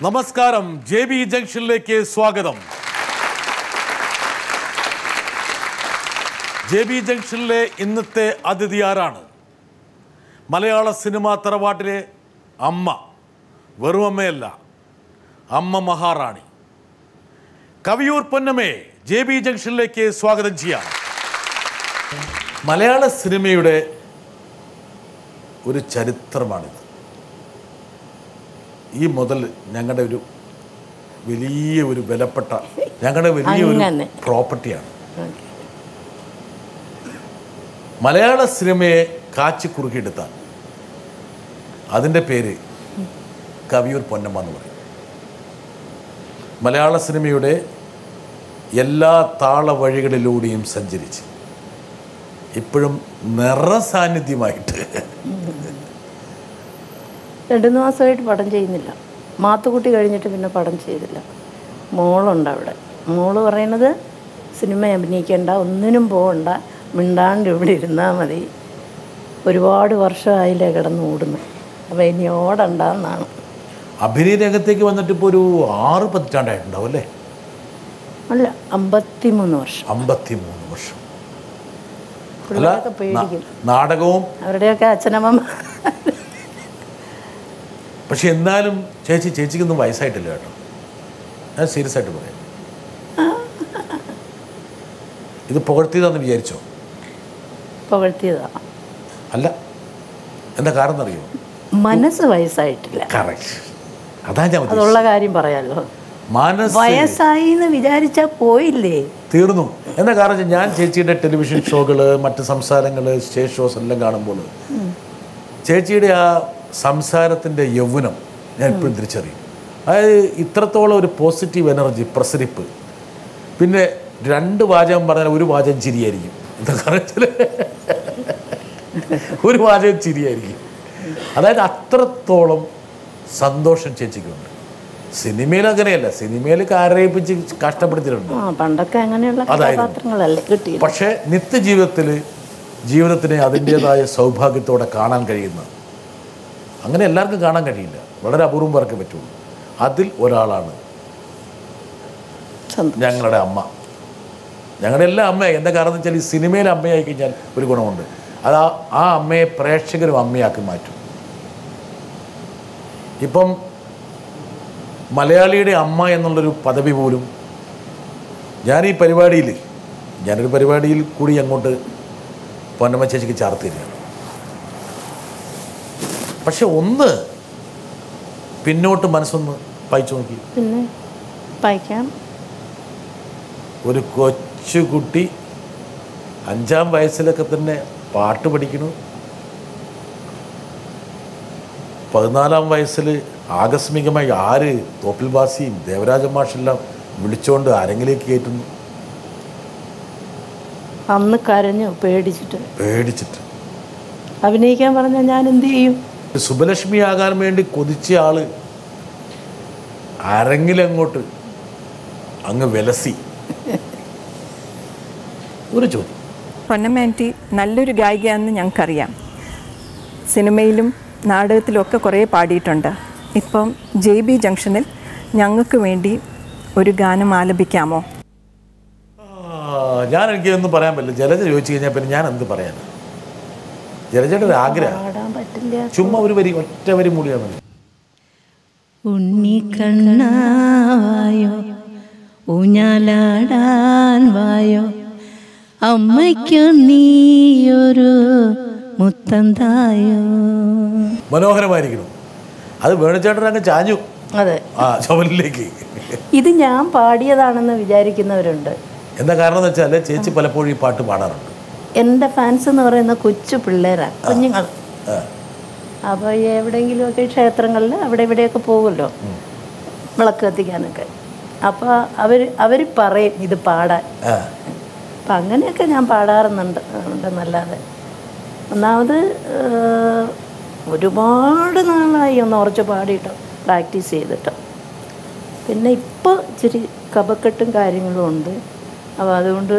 നമസ്കാരം, JB ജംഗ്ഷനിലേക്ക് സ്വാഗതം. JB ജംഗ്ഷനിലെ ഇന്നത്തെ അതിഥി ആരാണ്? മലയാള സിനിമാ തറവാട്ടിലെ അമ്മ, വെറും അമ്മയല്ല, അമ്മ മഹാറാണി. കവിയൂർ പൊന്നമ്മയെ JB ജംഗ്ഷനിലേക്ക് സ്വാഗതം ചെയ്യാം. മലയാള സിനിമയുടെ ഒരു ചരിത്രമാണിത്. ഈ മുതൽ ഞങ്ങളുടെ ഒരു വലിയ ഒരു വിലപ്പെട്ട, ഞങ്ങളുടെ വലിയൊരു പ്രോപ്പർട്ടിയാണ്. മലയാള സിനിമയെ കാച്ചി കുറുക്കിയെടുത്താൽ അതിൻ്റെ പേര് കവിയൂർ പൊന്നമ്മ എന്ന് പറയും. മലയാള സിനിമയുടെ എല്ലാ താള വഴികളിലൂടെയും സഞ്ചരിച്ച് ഇപ്പോഴും നിറസാന്നിധ്യമായിട്ട് 2 മാസമായിട്ട് പടം ചെയ്യുന്നില്ല. മാത്തുക്കുട്ടി കഴിഞ്ഞിട്ട് പിന്നെ പടം ചെയ്തില്ല. മോളുണ്ട് അവിടെ. മോള് പറയണത് സിനിമ അഭിനയിക്കേണ്ട, ഒന്നിനും പോകണ്ട, മിണ്ടാണ്ട് ഇവിടെ ഇരുന്നാൽ മതി. ഒരുപാട് വർഷമായില്ലേ കിടന്ന് ഓടുന്നു, അപ്പോൾ ഇനി ഓടണ്ടെന്നാണ്. അഭിനയ രംഗത്തേക്ക് വന്നിട്ട് ഇപ്പോൾ ഒരു 6 പതിറ്റാണ്ടായിട്ടുണ്ടാവും അല്ലേ? അല്ല, 53 വർഷം. 53 വർഷം. പിള്ളേരൊക്കെ പേടിക്കും. നാടകവും അവരുടെയൊക്കെ അച്ഛനമ്മ. പക്ഷെ എന്നാലും ചേച്ചിക്കൊന്നും വയസ്സായിട്ടില്ല കേട്ടോ. ഞാൻ സീരിയസ് ആയിട്ട് പറയാം. ഇത് പുകഴ്ത്തിയതാന്ന് വിചാരിച്ചോ? പുകഴ്ത്തിയതാ അല്ല. എന്താ കാരണം അറിയോ? മനസ്സ് വയസ്സായിട്ടില്ല. കറക്റ്റ്. അതാ ഞാൻ അതുള്ള കാര്യം പറയാലോ. വയസ്സായി എന്ന് വിചാരിച്ചാൽ പോയില്ലേ, തീർന്നു. എന്താ കാരണം, ഞാൻ ചേച്ചിയുടെ ടെലിവിഷൻ ഷോകൾ, മറ്റ് സംസാരങ്ങൾ, സ്റ്റേജ് ഷോസ് എല്ലാം കാണുമ്പോൾ ചേച്ചിയുടെ ആ സംസാരത്തിൻ്റെ യൗവനം ഞാൻ എപ്പോഴും തിരിച്ചറിയും. അതായത് ഇത്രത്തോളം ഒരു പോസിറ്റീവ് എനർജി, പ്രസരിപ്പ്. പിന്നെ 2 വാചകം പറഞ്ഞാൽ 1 വാചകം ചിരിയായിരിക്കും. എന്താ കാരണം, ഒരു വാചകം ചിരിയായിരിക്കും. അതായത് അത്രത്തോളം സന്തോഷം ചേച്ചിക്കുണ്ട്. സിനിമയിൽ അങ്ങനെയല്ല. സിനിമയിൽ കരയിപ്പിച്ച് കഷ്ടപ്പെടുത്തിയിട്ടുണ്ട് പണ്ടൊക്കെ, അങ്ങനെയുള്ള കഥാപാത്രങ്ങളല്ലേ കിട്ടിയത്. പക്ഷേ ജീവിതത്തിനെ അതിൻ്റേതായ സൗഭാഗ്യത്തോടെ കാണാൻ കഴിയുന്ന, അങ്ങനെ എല്ലാവർക്കും കാണാൻ കഴിയില്ല, വളരെ അപൂർവം പേർക്ക് പറ്റുള്ളൂ. അതിൽ ഒരാളാണ് ഞങ്ങളുടെ അമ്മ. ഞങ്ങളുടെ എല്ലാ അമ്മയായി. എന്താ കാരണം എന്ന് വെച്ചാൽ, ഈ സിനിമയിലെ അമ്മയായി കഴിഞ്ഞാൽ ഒരു ഗുണമുണ്ട്. അത് ആ അമ്മയെ പ്രേക്ഷകരും അമ്മയാക്കി മാറ്റും. ഇപ്പം മലയാളിയുടെ അമ്മ എന്നുള്ളൊരു പദവി പോലും ഞാനൊരു പരിപാടിയിൽ കൂടി അങ്ങോട്ട് പൊന്നമ്മ ചേച്ചിക്ക് ചാർത്തിരിക്കുകയാണ്. പക്ഷെ ഒന്ന് പിന്നോട്ട് മനസ്സൊന്ന് പായിച്ചു നോക്കി. പിന്നെ പായിക്കാം. ഒരു കൊച്ചുകുട്ടി 5-ാം വയസ്സിലൊക്കെ തന്നെ പാട്ട് പഠിക്കുന്നു. 14-ാം വയസ്സിൽ ആകസ്മികമായി തോപ്പിൽ ബാസിയും ദേവരാജ മാഷെല്ലാം വിളിച്ചുകൊണ്ട് അരങ്ങിലേക്ക് കയറ്റുന്നു. അന്ന് കരഞ്ഞു, പേടിച്ചിട്ട് അഭിനയിക്കാൻ പറഞ്ഞാൽ ഞാൻ എന്ത് ചെയ്യും? സുബലക്ഷ്മി ആകാൻ വേണ്ടി കൊതിച്ച ആള് അരങ്ങിലങ്ങോട്ട് അങ്ങ് വിലസി. ഒരു ചോദ്യം, പൊന്നമ്മ ആൻറ്റി നല്ലൊരു ഗായികയാണെന്ന് ഞങ്ങൾക്കറിയാം. സിനിമയിലും നാടകത്തിലുമൊക്കെ കുറേ പാടിയിട്ടുണ്ട്. ഇപ്പം JB ജംഗ്ഷനിൽ ഞങ്ങൾക്ക് വേണ്ടി ഒരു ഗാനം ആലപിക്കാമോ? എനിക്കൊന്നും പറയാൻ പറ്റില്ല. ജലജ ചോദിച്ചു കഴിഞ്ഞാൽ പിന്നെ ഞാൻ എന്ത് പറയാൻ? ജലജയുടെ ഒരു ആഗ്രഹം, ചുമ്മാ ഒരു വരി, ഒറ്റ വരി മൂളിയാൽ മതി. ഉണ്ണിക്കണ്ണാവായോ, ഊഞ്ഞാലാടാൻ വായോ, അമ്മയ്ക്കു നീയൊരു മുത്തന്തായോ. മനോഹരമായിരിക്കണം. അത് വേണുചേട്ടൻ അങ്ങ് ചാഞ്ഞു. അതെ, ചുമലിലേക്ക്. ഇത് ഞാൻ പാടിയതാണെന്ന് വിചാരിക്കുന്നവരുണ്ട്. എന്താ കാരണം എന്ന് വെച്ചാൽ, ചേച്ചി പലപ്പോഴും ഈ പാട്ട് പാടാറുണ്ട്. എൻ്റെ ഫാൻസ് എന്ന് പറയുന്ന കൊച്ചു പിള്ളേരാണ്, കുഞ്ഞുങ്ങൾ. അപ്പോൾ എവിടെയെങ്കിലുമൊക്കെ ക്ഷേത്രങ്ങളിൽ അവിടെ ഇവിടെയൊക്കെ പോകുമല്ലോ വിളക്ക് കത്തിക്കാനൊക്കെ. അപ്പോൾ അവർ പറയും ഇത് പാടാൻ. അപ്പം അങ്ങനെയൊക്കെ ഞാൻ പാടാറുണ്ടെന്നല്ലാതെ, ഒന്നാമത് ഒരുപാട് നാളായി ഒന്ന് ഉറച്ച് പാടിയിട്ടോ, പ്രാക്ടീസ് ചെയ്തിട്ടോ. പിന്നെ ഇപ്പോൾ ഇച്ചിരി കഫക്കെട്ടും കാര്യങ്ങളും ഉണ്ട്. അപ്പോൾ അതുകൊണ്ട്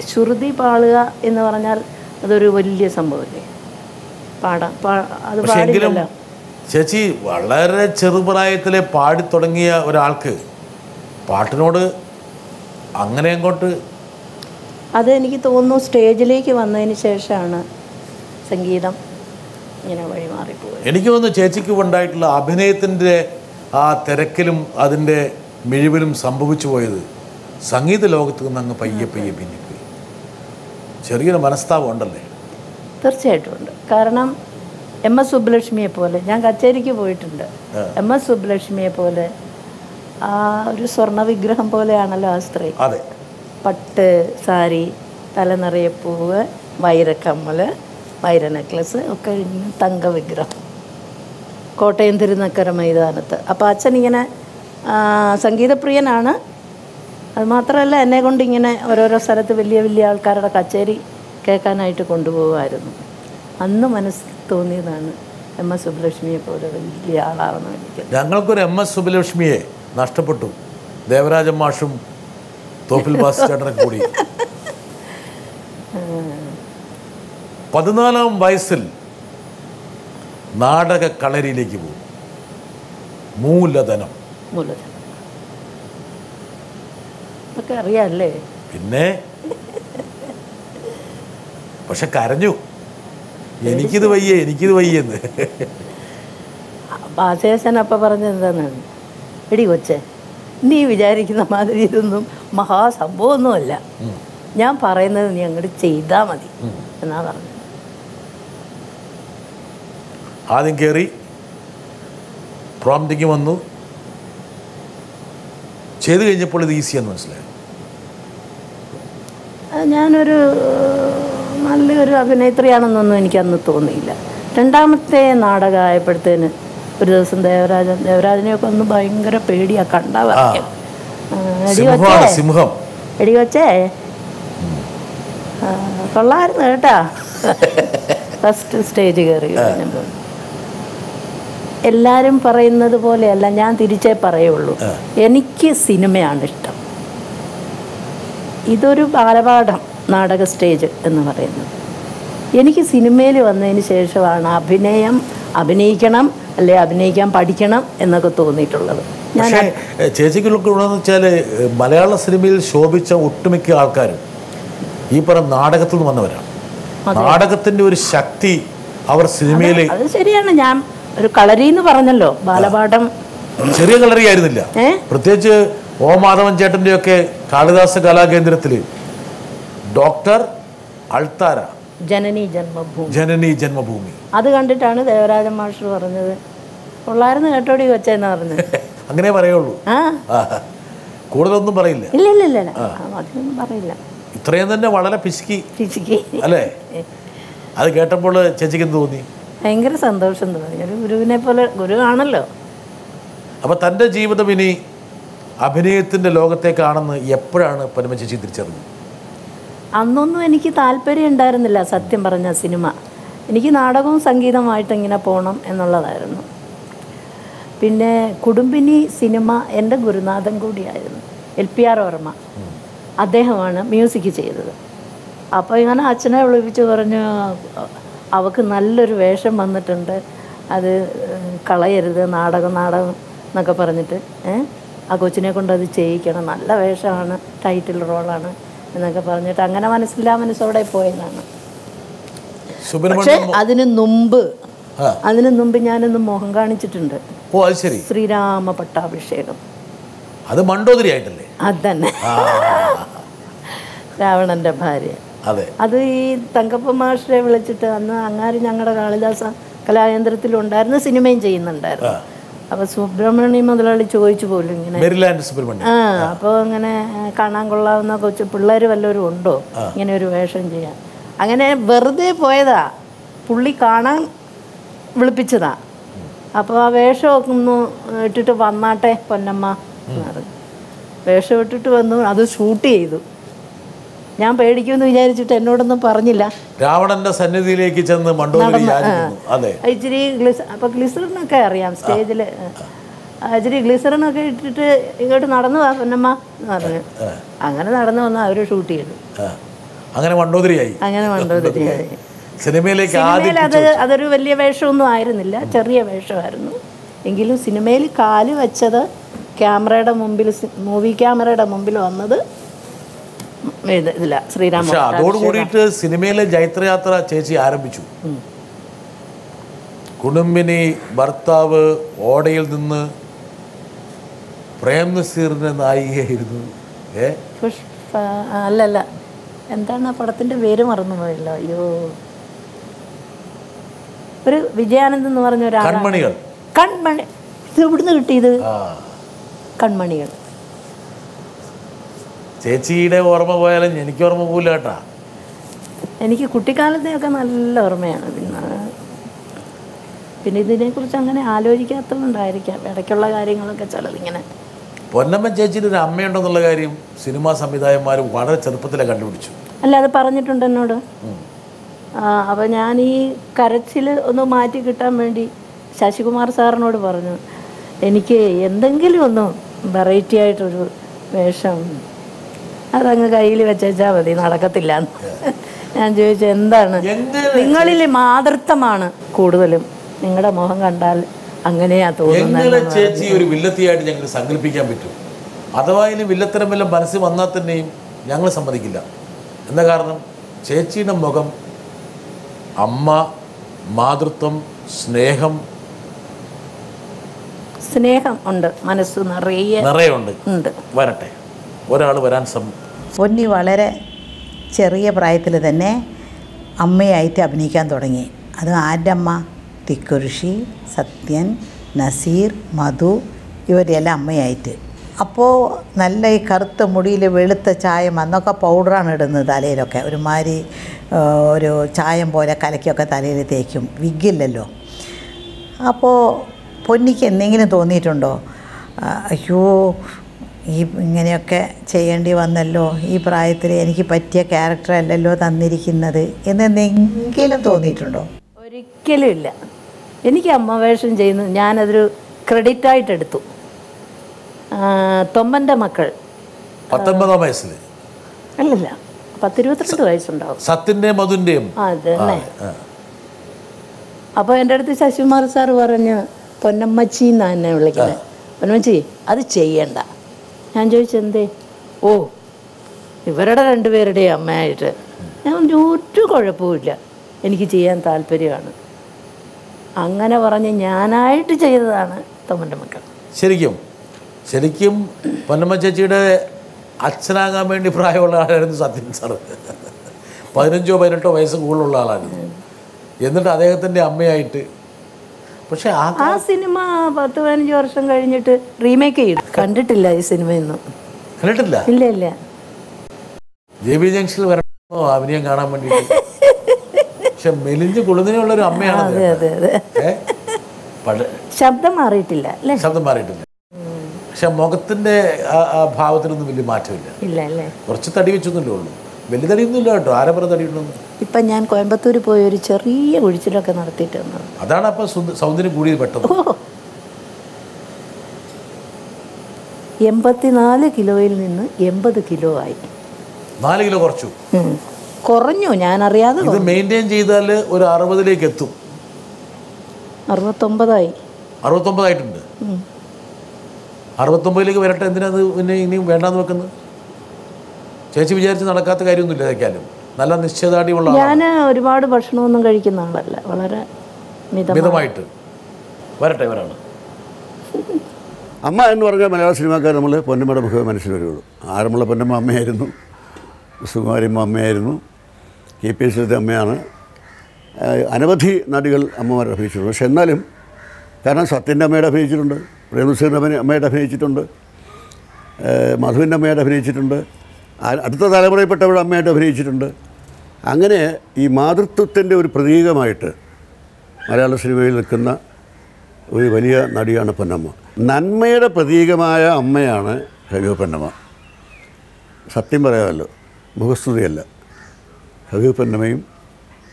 ശ്രുതി പാടുക എന്ന് പറഞ്ഞാൽ അതൊരു വലിയ സംഭവമല്ലേ. അത് പാടില്ല. ചേച്ചി വളരെ ചെറുപ്രായത്തിലെ പാടിത്തുടങ്ങിയ ഒരാൾക്ക് പാട്ടിനോട് അങ്ങനെ അങ്ങോട്ട് അതെനിക്ക് തോന്നുന്നു സ്റ്റേജിലേക്ക് വന്നതിന് ശേഷമാണ് സംഗീതം ഇങ്ങനെ വഴിമാറിപ്പോയത്. എനിക്ക് തോന്നുന്നു ചേച്ചിക്ക് ഉണ്ടായിട്ടുള്ള അഭിനയത്തിൻ്റെ ആ തിരക്കിലും അതിൻ്റെ മിഴിവിലും സംഭവിച്ചു പോയത് സംഗീത ലോകത്ത് നിന്ന് അങ്ങ് പയ്യെ പിന്നിപ്പോയി. ചെറിയൊരു മനസ്താപം ഉണ്ടല്ലേ? തീർച്ചയായിട്ടും ഉണ്ട്. കാരണം MS സുബ്ബലക്ഷ്മിയെ പോലെ ഞാൻ കച്ചേരിക്ക് പോയിട്ടുണ്ട്. MS സുബ്ബലക്ഷ്മിയെ പോലെ ആ ഒരു സ്വർണ്ണ വിഗ്രഹം പോലെയാണല്ലോ ആ സ്ത്രീ. അതെ. പട്ട് സാരി, തല നിറയെ പൂവ്, വൈരക്കമ്മൽ, വൈര നെക്ലസ് ഒക്കെ തങ്ക വിഗ്രഹം, കോട്ടയം തിരുനക്കര മൈതാനത്ത്. അപ്പോൾ അച്ഛൻ ഇങ്ങനെ സംഗീതപ്രിയനാണ്. അതുമാത്രമല്ല എന്നെ കൊണ്ട് ഇങ്ങനെ ഓരോരോ സ്ഥലത്ത് വലിയ വലിയ ആൾക്കാരുടെ കച്ചേരി കേൾക്കാനായിട്ട് കൊണ്ടുപോകുമായിരുന്നു. അന്ന് മനസ്സിൽ തോന്നിയതാണ് MS സുബ്ബലക്ഷ്മിയെ പോലെ വലിയ ആളാണെന്ന് എനിക്ക്. ഞങ്ങൾക്കൊരു MS സുബ്ബലക്ഷ്മിയെ നഷ്ടപ്പെട്ടു. ദേവരാജൻ മാഷും തോപ്പിൽ ബാസിച്ചേട്ടനും കൂടി 14-ാം വയസ്സിൽ നാടക കളരിയിലേക്ക് പോകും. മൂലധനം ഒക്കെ അറിയാമല്ലേ? പിന്നെ പക്ഷെ കരഞ്ഞു, എനിക്കിത് വയ്യെന്ന്. ബാസേശൻ അപ്പം പറഞ്ഞത് എന്താണെന്നാണ്, എടി കൊച്ചേ, നീ വിചാരിക്കുന്ന മാതിരി ഇതൊന്നും മഹാസംഭവമൊന്നുമല്ല, ഞാൻ പറയുന്നത് നീ അങ്ങോട്ട് ചെയ്താൽ മതി എന്നാ പറഞ്ഞത്. ആദ്യം കയറി പ്രോംപ്റ്റിങ് വന്നു, ചെയ്ത് കഴിഞ്ഞപ്പോൾ ഇത് ഈസിയാന്ന് മനസ്സിലായി. ഞാനൊരു നല്ലൊരു അഭിനേത്രിയാണെന്നൊന്നും എനിക്കന്ന് തോന്നിയില്ല. രണ്ടാമത്തെ നാടകമായപ്പോഴത്തേന് ഒരു ദിവസം ദേവരാജനെയൊക്കെ ഒന്ന് ഭയങ്കര പേടിയാ കണ്ടാ പറയാം. എടി കൊച്ചേ കൊള്ളായിരുന്നു കേട്ടാ. ഫസ്റ്റ് സ്റ്റേജ് കയറി കഴിഞ്ഞപ്പോൾ എല്ലാവരും പറയുന്നത് പോലെയല്ല, ഞാൻ തിരിച്ചേ പറയുള്ളൂ. എനിക്ക് സിനിമയാണ് ഇഷ്ടം. ഇതൊരു ബാലപാഠം നാടക സ്റ്റേജ് എന്ന് പറയുന്നത്. എനിക്ക് സിനിമയിൽ വന്നതിന് ശേഷമാണ് അഭിനയിക്കണം അല്ലെ അഭിനയിക്കാൻ പഠിക്കണം എന്നൊക്കെ തോന്നിയിട്ടുള്ളത്. ഞാൻ ചേച്ചിക്കുള്ളതെന്ന് വെച്ചാൽ മലയാള സിനിമയിൽ ശോഭിച്ച ഒട്ടുമിക്ക ആൾക്കാരും ഈ പറഞ്ഞ നാടകത്തിൽ നിന്ന് വന്നവരാണ്. നാടകത്തിന്റെ ഒരു ശക്തി അവർ സിനിമയിൽ. അത് ശരിയാണ്. ഞാൻ ഒരു കളരി എന്ന് പറഞ്ഞല്ലോ, ബാലപാഠം ചെറിയ കളരി ആയിരുന്നില്ല. പ്രത്യേകിച്ച് O. മാധവൻ ചേട്ടൻ്റെ ഒക്കെ കാളിദാസ കലാകേന്ദ്രത്തിൽ ഡോക്ടർ അൾത്താര, ജനനി ജന്മഭൂമി അത് കണ്ടിട്ടാണ് ദേവരാജൻ മാസ്റ്റർ പറഞ്ഞത്, കൊള്ളായിരുന്നു കേട്ടോടി വെച്ചെന്ന് പറഞ്ഞത്. അങ്ങനെ പറയുള്ളൂ, കൂടുതലൊന്നും പറയില്ല. ഇല്ല അതൊന്നും പറയില്ല. ഇത്രയും തന്നെ വളരെ പിശുക്കി അല്ലേ? അത് കേട്ടപ്പോൾ ചേച്ചിക്ക് എന്ത് തോന്നി? ഭയങ്കര സന്തോഷം തോന്നി. ഒരു ഗുരുവിനെ പോലെ, ഗുരുവാണല്ലോ. അപ്പോൾ തൻ്റെ ജീവിതം ഇനി അഭിനയത്തിൻ്റെ ലോകത്തേക്കാണെന്ന് എപ്പോഴാണ് പരമ ചേച്ചി തിരിച്ചറിഞ്ഞത്? അന്നൊന്നും എനിക്ക് താല്പര്യം ഉണ്ടായിരുന്നില്ല സത്യം പറഞ്ഞ സിനിമ. എനിക്ക് നാടകവും സംഗീതമായിട്ട് ഇങ്ങനെ പോകണം എന്നുള്ളതായിരുന്നു. പിന്നെ കുടുംബിനി സിനിമ എൻ്റെ ഗുരുനാഥൻ കൂടിയായിരുന്നു, LPR വർമ്മ. അദ്ദേഹമാണ് മ്യൂസിക് ചെയ്തത്. അപ്പോൾ ഇങ്ങനെ അച്ഛനെ വിളിപ്പിച്ച് പറഞ്ഞു, അവൾക്ക് നല്ലൊരു വേഷം വന്നിട്ടുണ്ട്, അത് കളയരുത്, നാടകം എന്നൊക്കെ പറഞ്ഞിട്ട് ആ കൊച്ചിനെ കൊണ്ട് അത് ചെയ്യിക്കണം, നല്ല വേഷമാണ്, ടൈറ്റിൽ റോളാണ് എന്നൊക്കെ പറഞ്ഞിട്ട് അങ്ങനെ മനസ്സോടെ പോയതാണ്. പക്ഷെ അതിനു മുമ്പ് ഞാനൊന്ന് മോഹം കാണിച്ചിട്ടുണ്ട്. ശ്രീരാമ പട്ടാഭിഷേകം. അത് മണ്ടോദരി ആയിട്ടല്ലേ? അതന്നെ, രാവണന്റെ ഭാര്യ. അത് ഈ തങ്കപ്പ മാസ്റ്ററെ വിളിച്ചിട്ട് അന്ന് അങ്ങാരി ഞങ്ങളുടെ കാളിദാസ കലാകേന്ദ്രത്തിലുണ്ടായിരുന്നു, സിനിമയും ചെയ്യുന്നുണ്ടായിരുന്നു. അപ്പോൾ സുബ്രഹ്മണ്യ മുതലാളി ചോദിച്ചു പോലും ഇങ്ങനെ, അപ്പോൾ ഇങ്ങനെ കാണാൻ കൊള്ളാവുന്ന കൊച്ചു പിള്ളേർ വല്ലവരും ഉണ്ടോ ഇങ്ങനെ ഒരു വേഷം ചെയ്യാൻ. അങ്ങനെ വെറുതെ പോയതാ, പുള്ളി കാണാൻ വിളിപ്പിച്ചതാ. അപ്പോൾ ആ വേഷമൊക്കെ ഒന്ന് ഇട്ടിട്ട് വന്നാട്ടെ പൊന്നമ്മ എന്ന് പറഞ്ഞു. വേഷം ഇട്ടിട്ട് വന്നു, അത് ഷൂട്ട് ചെയ്തു. ഞാൻ പേടിക്കുമെന്ന് വിചാരിച്ചിട്ട് എന്നോടൊന്നും പറഞ്ഞില്ല. രാവണന്റെ സന്നിധിയിലേക്ക് ചെന്ന് ഇച്ചിരി അപ്പോൾ ഗ്ലിസറിനൊക്കെ അറിയാം സ്റ്റേജിൽ, ഇച്ചിരി ഗ്ലിസറിനൊക്കെ ഇട്ടിട്ട് ഇങ്ങോട്ട് നടന്നു വാ പൊന്നമ്മ എന്ന് പറഞ്ഞു. അങ്ങനെ നടന്നു വന്നാൽ അവർ ഷൂട്ട് ചെയ്തു. അങ്ങനെ മണ്ടോദരിയായി. സിനിമയിലേക്ക് സിനിമയിൽ അതൊരു വലിയ വേഷമൊന്നും ആയിരുന്നില്ല, ചെറിയ വേഷമായിരുന്നു. എങ്കിലും സിനിമയിൽ കാല് വെച്ചത് ക്യാമറയുടെ മുമ്പിൽ, മൂവി ക്യാമറയുടെ മുമ്പിൽ വന്നത് ഇതില്ല, ശ്രീരാമ. അതോട് കൂടിയിട്ട് സിനിമയിലെ ജൈത്രയാത്ര ചേച്ചി ആരംഭിച്ചു. കുടുംബിനി ഭർത്താവ്, ഓടയിൽ നിന്ന്, പ്രേം നസീറിന്റെ നായികയായിരുന്നു. പുഷ്പ അല്ലല്ല, എന്താണ് ആ പടത്തിന്റെ പേര് മറന്നുപോയല്ലോ. അയ്യോ, ഒരു വിജയാനന്ദ് എന്ന് പറഞ്ഞ ഒരാൾ. കൺമണികൾ. കൺമണി, ഇത് ഇവിടുന്ന് കിട്ടിയത് കൺമണികൾ. ചേച്ചിയുടെ ഓർമ്മ പോയാലും എനിക്ക് ഓർമ്മ പോകില്ല കേട്ടാ. എനിക്ക് കുട്ടിക്കാലത്തെയൊക്കെ നല്ല ഓർമ്മയാണ്. പിന്നെ ഇതിനെക്കുറിച്ച് അങ്ങനെ ആലോചിക്കാത്തതുകൊണ്ടായിരിക്കാം ഇടയ്ക്കുള്ള കാര്യങ്ങളൊക്കെ ചിലതിങ്ങനെ. പൊന്നമ്മൻ ചേച്ചിയുടെ ഒരു അമ്മയുണ്ടെന്നുള്ള കാര്യം സിനിമാ സംവിധായകന്മാർ വളരെ ചെറുപ്പത്തിലെ കണ്ടുപിടിച്ചു. അല്ല, അത് പറഞ്ഞിട്ടുണ്ട് എന്നോട്. അപ്പോൾ ഞാൻ ഈ കരച്ചിൽ ഒന്ന് മാറ്റി കിട്ടാൻ വേണ്ടി ശശികുമാർ സാറിനോട് പറഞ്ഞു, എനിക്ക് എന്തെങ്കിലും ഒന്ന് വെറൈറ്റി ആയിട്ടൊരു വേഷം അതങ്ങ് കയ്യിൽ വെച്ചാൽ മതി, നടക്കത്തില്ല. ഞാൻ ചോദിച്ചു, എന്താണ്? നിങ്ങളിൽ മാതൃത്വമാണ് കൂടുതലും, നിങ്ങളുടെ മുഖം കണ്ടാൽ അങ്ങനെയാ തോന്നുന്നത്. ചേച്ചി ഒരു വില്ലത്തിയായിട്ട് ഞങ്ങൾ സങ്കല്പിക്കാൻ പറ്റും. അഥവാ ഇനി വില്ലത്തരം വല്ല മനസ്സിൽ വന്നാൽ തന്നെയും ഞങ്ങൾ സമ്മതിക്കില്ല. എന്താ കാരണം? ചേച്ചിയുടെ മുഖം അമ്മ, മാതൃത്വം, സ്നേഹം ഉണ്ട്, മനസ്സ് നിറയെ ഉണ്ട്. വരട്ടെ, ഒരാൾ വരാൻ പൊന്നി വളരെ ചെറിയ പ്രായത്തിൽ തന്നെ അമ്മയായിട്ട് അഭിനയിക്കാൻ തുടങ്ങി. അത് ആരുടെ അമ്മ? തിക്കുറിശി, സത്യൻ, നസീർ, മധു, ഇവരെല്ലാം അമ്മയായിട്ട്. അപ്പോൾ നല്ല ഈ കറുത്ത മുടിയിൽ വെളുത്ത ചായം, അന്നൊക്കെ പൗഡറാണ് ഇടുന്നത് തലയിലൊക്കെ, ഒരുമാതിരി ഒരു ചായം പോലെ കലക്കിയൊക്കെ തലയിൽ തേക്കും, വിഗില്ലല്ലോ. അപ്പോൾ പൊന്നിക്ക് എന്തെങ്കിലും തോന്നിയിട്ടുണ്ടോ, അയ്യോ ഈ ഇങ്ങനെയൊക്കെ ചെയ്യേണ്ടി വന്നല്ലോ, ഈ പ്രായത്തിൽ എനിക്ക് പറ്റിയ ക്യാരക്ടറല്ലല്ലോ തന്നിരിക്കുന്നത് എന്നെന്തെങ്കിലും തോന്നിയിട്ടുണ്ടോ? ഒരിക്കലും ഇല്ല. എനിക്ക് അമ്മ വേഷം ചെയ്യുന്നത് ഞാനതൊരു ക്രെഡിറ്റായിട്ട് എടുത്തു. തൊമ്മൻ്റെ മക്കൾ 19 വയസ്സിൽ അല്ലല്ല, 22 വയസ്സുണ്ടാവും. സത്യൻ്റെയും മധുൻ്റെയും. അതന്നെ. അപ്പോൾ എൻ്റെ അടുത്ത് ശശികുമാർ സാർ പറഞ്ഞു, പൊന്നമ്മച്ചി എന്നാണ് എന്നെ വിളിക്കുന്നത്, പൊന്നമ്മച്ചി അത് ചെയ്യണ്ട. ഞാൻ ചോദിച്ചെന്തേ? ഓ, ഇവരുടെ രണ്ടുപേരുടെയും അമ്മയായിട്ട്. ഞാൻ ഒരു കുഴപ്പമില്ല, എനിക്ക് ചെയ്യാൻ താല്പര്യമാണ്. അങ്ങനെ പറഞ്ഞ് ഞാനായിട്ട് ചെയ്തതാണ് തൊമ്മൻ്റെ മക്കൾ. ശരിക്കും പൊന്നമ്മ ചേച്ചിയുടെ അച്ഛനാകാൻ വേണ്ടി പ്രായമുള്ള ആളായിരുന്നു സത്യൻ സാറ്. 15-18 വയസ്സ് കൂടുതലുള്ള ആളായിരുന്നു. എന്നിട്ട് അദ്ദേഹത്തിൻ്റെ അമ്മയായിട്ട്. പക്ഷെ ആ സിനിമ 10-15 വർഷം കഴിഞ്ഞിട്ട് റീമേക്ക് ചെയ്തു. കണ്ടിട്ടില്ല ഈ സിനിമയൊന്നും. കണ്ടിട്ടില്ല? ഇല്ല. JB ജംഗ്ഷനിൽ വരണോ അഭിനയം കാണാൻ വേണ്ടിയിട്ട്. പക്ഷെ മെലിഞ്ച് കുളുന്നതിനുള്ളൊരു അമ്മയാണ്. ശബ്ദം മാറിയിട്ടില്ല അല്ലേ? ശബ്ദം മാറിയിട്ടില്ല. പക്ഷെ മുഖത്തിന്റെ ആ ഭാവത്തിനൊന്നും വലിയ മാറ്റമില്ല. ഇല്ല. കുറച്ച് തടി വെച്ചൊന്നുമില്ലേ ഉള്ളൂ, വലിയ തടിയൊന്നുമില്ല കേട്ടോ. ആരെ പറഞ്ഞ തടിയുണ്ടെന്ന്? ഇപ്പം ഞാൻ കോയമ്പത്തൂർ പോയി ഒരു ചെറിയ കുഴിച്ചിലൊക്കെ നടത്തിയിട്ട് വന്നത്. അതാണ് അപ്പം സൗന്ദര്യം കൂടിയത് പെട്ടെന്ന്. 84 കിലോയിൽ നിന്ന് 80 കിലോ ആയി. 4 കിലോ കുറഞ്ഞു, ഞാൻ അറിയാതെ. ഇത് മെയിൻറ്റെയിൻ ചെയ്താൽ ഒരു 60-ലേക്ക് എത്തും. 69 ആയിട്ടുണ്ട്. 69-ലേക്ക് വരട്ടെ. എന്തിനാത് പിന്നെ ഇനിയും വേണ്ടാന്ന് വെക്കുന്നത്? ചേച്ചി വിചാരിച്ച് നടക്കാത്ത കാര്യമൊന്നുമില്ല. ഇതൊക്കെയാലും നല്ല നിശ്ചയദാർഢ്യമുള്ള. ഞാൻ ഒരുപാട് ഭക്ഷണമൊന്നും കഴിക്കുന്ന ആളല്ല, വളരെ മിതമായിട്ട് വരട്ടെ ഒരാൾ. അമ്മ എന്ന് പറഞ്ഞാൽ മലയാള സിനിമാക്കാർ നമ്മൾ പൊന്നമ്മയുടെ മുഖമേ മനസ്സിൽ വരുള്ളൂ. ആരമുള്ള പൊന്നമ്മ അമ്മയായിരുന്നു, സുകുമാരിയമ്മ അമ്മയായിരുന്നു, KPS അമ്മയാണ്. അനവധി നടികൾ അമ്മമാരെ അഭിനയിച്ചിട്ടുണ്ട്. പക്ഷെ എന്നാലും കാരണം സത്യൻ്റെ അമ്മയുടെ അഭിനയിച്ചിട്ടുണ്ട്, പ്രേംനസീറിൻ്റെ അമ്മയുടെ അഭിനയിച്ചിട്ടുണ്ട്, മധുവിൻ്റെ അമ്മയുടെ അഭിനയിച്ചിട്ടുണ്ട്, അടുത്ത തലമുറയിൽപ്പെട്ടവരുടെ അമ്മയായിട്ട് അഭിനയിച്ചിട്ടുണ്ട്. അങ്ങനെ ഈ മാതൃത്വത്തിൻ്റെ ഒരു പ്രതീകമായിട്ട് മലയാള സിനിമയിൽ നിൽക്കുന്ന ഒരു വലിയ നടിയാണ് പൊന്നമ്മ. നന്മയുടെ പ്രതീകമായ അമ്മയാണ് ഹബീബ് പൊന്നമ്മ. സത്യം പറയാമല്ലോ, മുഖസ്തുതിയല്ല. ഹബീബ് പൊന്നമ്മയും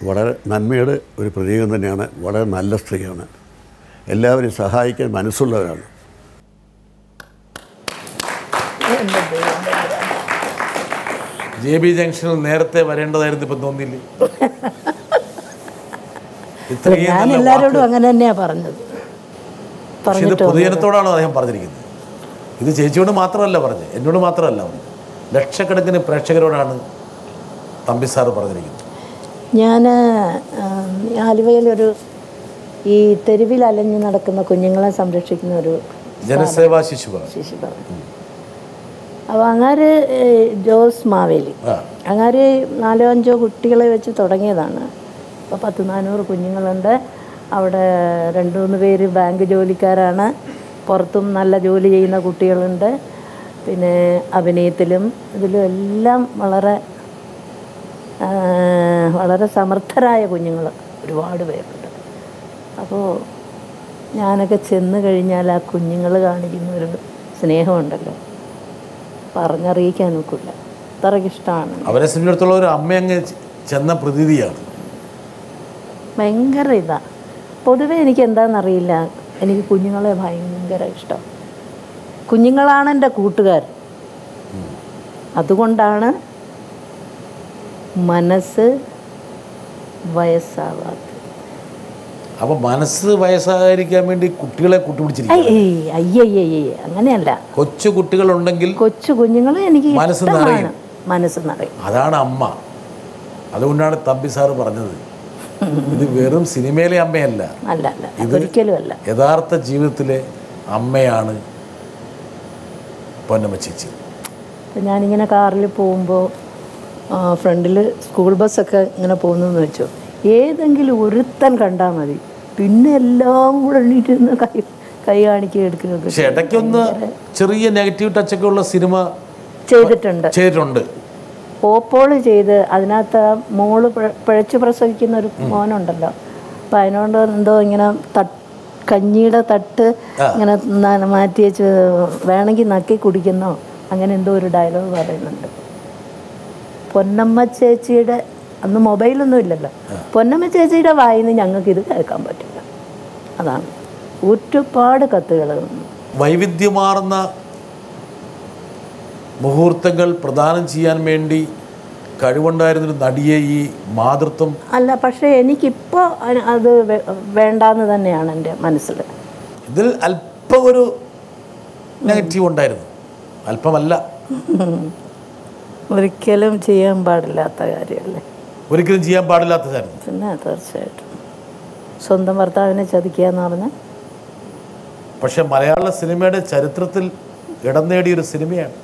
വളരെ നന്മയുടെ ഒരു പ്രതീകം തന്നെയാണ്. വളരെ നല്ല സ്ത്രീയാണ്, എല്ലാവരെയും സഹായിക്കാൻ മനസ്സുള്ളവരാണ്. JB ജംഗ്ഷനിൽ നേരത്തെ വരേണ്ടതായിരുന്നു, ഇപ്പം തോന്നിയില്ലേ? ഇത്രയും ഞാൻ നല്ല എല്ലാവരോടും അങ്ങനെ തന്നെയാണ് പറഞ്ഞത്. പക്ഷേ ഇത് പൊതുജനത്തോടാണ് അദ്ദേഹം പറഞ്ഞിരിക്കുന്നത്. ഇത് ചേച്ചിയോട് മാത്രമല്ല പറഞ്ഞത്, എന്നോട് മാത്രമല്ല പറഞ്ഞത്, ലക്ഷക്കണക്കിന് പ്രേക്ഷകരോടാണ് തമ്പി സാറ് പറഞ്ഞിരിക്കുന്നത്. ഞാൻ ആലുവയിലൊരു ഈ തെരുവിൽ അലഞ്ഞു നടക്കുന്ന കുഞ്ഞുങ്ങളെ സംരക്ഷിക്കുന്ന ഒരു ജനസേവാ ശിശുഭവൻ. അപ്പോൾ അങ്ങാര് ജോസ് മാവേലി അങ്ങാര് 4-5 കുട്ടികളെ വെച്ച് തുടങ്ങിയതാണ്. അപ്പോൾ 100-400 കുഞ്ഞുങ്ങളുണ്ട്. അവിടെ 2-3 പേര് ബാങ്ക് ജോലിക്കാരാണ്. പുറത്തും നല്ല ജോലി ചെയ്യുന്ന കുട്ടികളുണ്ട്. പിന്നെ അഭിനയത്തിലും ഇതിലും എല്ലാം വളരെ സമർത്ഥരായ കുഞ്ഞുങ്ങൾ ഒരുപാട് പേരുണ്ട്. അപ്പോൾ ഞാനൊക്കെ ചെന്ന് കഴിഞ്ഞാൽ ആ കുഞ്ഞുങ്ങൾ കാണിക്കുന്ന ഒരു സ്നേഹമുണ്ടല്ലോ, പറഞ്ഞറിയിക്കാൻ നോക്കില്ല, അത്രയ്ക്കിഷ്ടമാണ്. അവരെ സംബന്ധിച്ചിടത്തോളം ഒരു അമ്മയങ്ങ് ചെന്ന പ്രതീതിയാണ്. ഭയങ്കര ഇതാണ്. പൊതുവേ എനിക്ക് എന്താണെന്നറിയില്ല, എനിക്ക് കുഞ്ഞുങ്ങളെ ഭയങ്കര ഇഷ്ടം. കുഞ്ഞുങ്ങളാണ് എൻ്റെ കൂട്ടുകാർ. അതുകൊണ്ടാണ് മനസ്സ് വയസ്സാവാത്തത്. അപ്പോൾ മനസ്സ് വയസ്സായിരിക്കാൻ വേണ്ടി കുട്ടികളെ കൂട്ടുപിടിച്ചിരിക്കും. അയ്യയ്യേ, അങ്ങനെയല്ല. കൊച്ചു കുട്ടികളുണ്ടെങ്കിൽ കൊച്ചു കുഞ്ഞുങ്ങളെ എനിക്ക് മനസ്സ് നിറയും. മനസ്സ് നിറയും. അതാണ് അമ്മ. അതുകൊണ്ടാണ് തമ്പി സാറ് പറഞ്ഞത്, ഇത് വെറും സിനിമയിലെ അമ്മയല്ല, അല്ല അല്ല, ഒരിക്കലും അല്ല, യഥാർത്ഥ ജീവിതത്തിലെ അമ്മയാണ് പൊന്നമ്മ ചേച്ചി. ഞാനിങ്ങനെ കാറിൽ പോകുമ്പോൾ ഫ്രണ്ടിൽ സ്കൂൾ ബസ്സൊക്കെ ഇങ്ങനെ പോകുന്നതെന്ന് വെച്ചോ, ഏതെങ്കിലും ഒരുത്തൻ കണ്ടാൽ മതി, പിന്നെ എല്ലാം കൂടെ എണ്ണീറ്റിരുന്ന് കൈ കാണിക്കുക എടുക്കുക. പക്ഷെ ഇടയ്ക്കൊന്ന് ചെറിയ നെഗറ്റീവ് ടച്ചൊക്കെ ഉള്ള സിനിമ ചെയ്തിട്ടുണ്ട്. പോപ്പോള് ചെയ്ത് അതിനകത്ത് മോള് പിഴച്ചു പ്രസവിക്കുന്ന ഒരു മോനുണ്ടല്ലോ. അപ്പം അതിനോട് എന്തോ ഇങ്ങനെ കഞ്ഞിയുടെ തട്ട് ഇങ്ങനെ മാറ്റി വെച്ച് വേണമെങ്കിൽ നക്കി കുടിക്കുന്നോ അങ്ങനെ എന്തോ ഒരു ഡയലോഗ് പറയുന്നുണ്ട്. പൊന്നമ്മ ചേച്ചിയുടെ അന്ന് മൊബൈലൊന്നും ഇല്ലല്ലോ. പൊന്നമ്മ ചേച്ചിയുടെ വായിന്ന് ഞങ്ങൾക്കിത് കേൾക്കാൻ പറ്റില്ല. അതാണ് ഒരുപാട് കത്തുകൾ. വൈവിധ്യമാർന്ന മുഹൂർത്തങ്ങൾ പ്രദാനം ചെയ്യാൻ വേണ്ടി കഴിവുണ്ടായിരുന്നൊരു നടിയെ ഈ മാതൃത്വം അല്ല. പക്ഷേ എനിക്കിപ്പോൾ അത് വേണ്ടാന്ന് തന്നെയാണ് എൻ്റെ മനസ്സിൽ. ഇതിൽ അല്പം ഒരു നെഗറ്റീവ് ഉണ്ടായിരുന്നു, അല്പമല്ല, ഒരിക്കലും ചെയ്യാൻ പാടില്ലാത്ത കാര്യമല്ലേ. ഒരിക്കലും ചെയ്യാൻ പാടില്ലാത്ത കാര്യം. പിന്നെ തീർച്ചയായിട്ടും സ്വന്തം ഭർത്താവിനെ ചതിക്കുക എന്ന് പറഞ്ഞാൽ. പക്ഷെ മലയാള സിനിമയുടെ ചരിത്രത്തിൽ ഇടം നേടിയൊരു സിനിമയാണ്.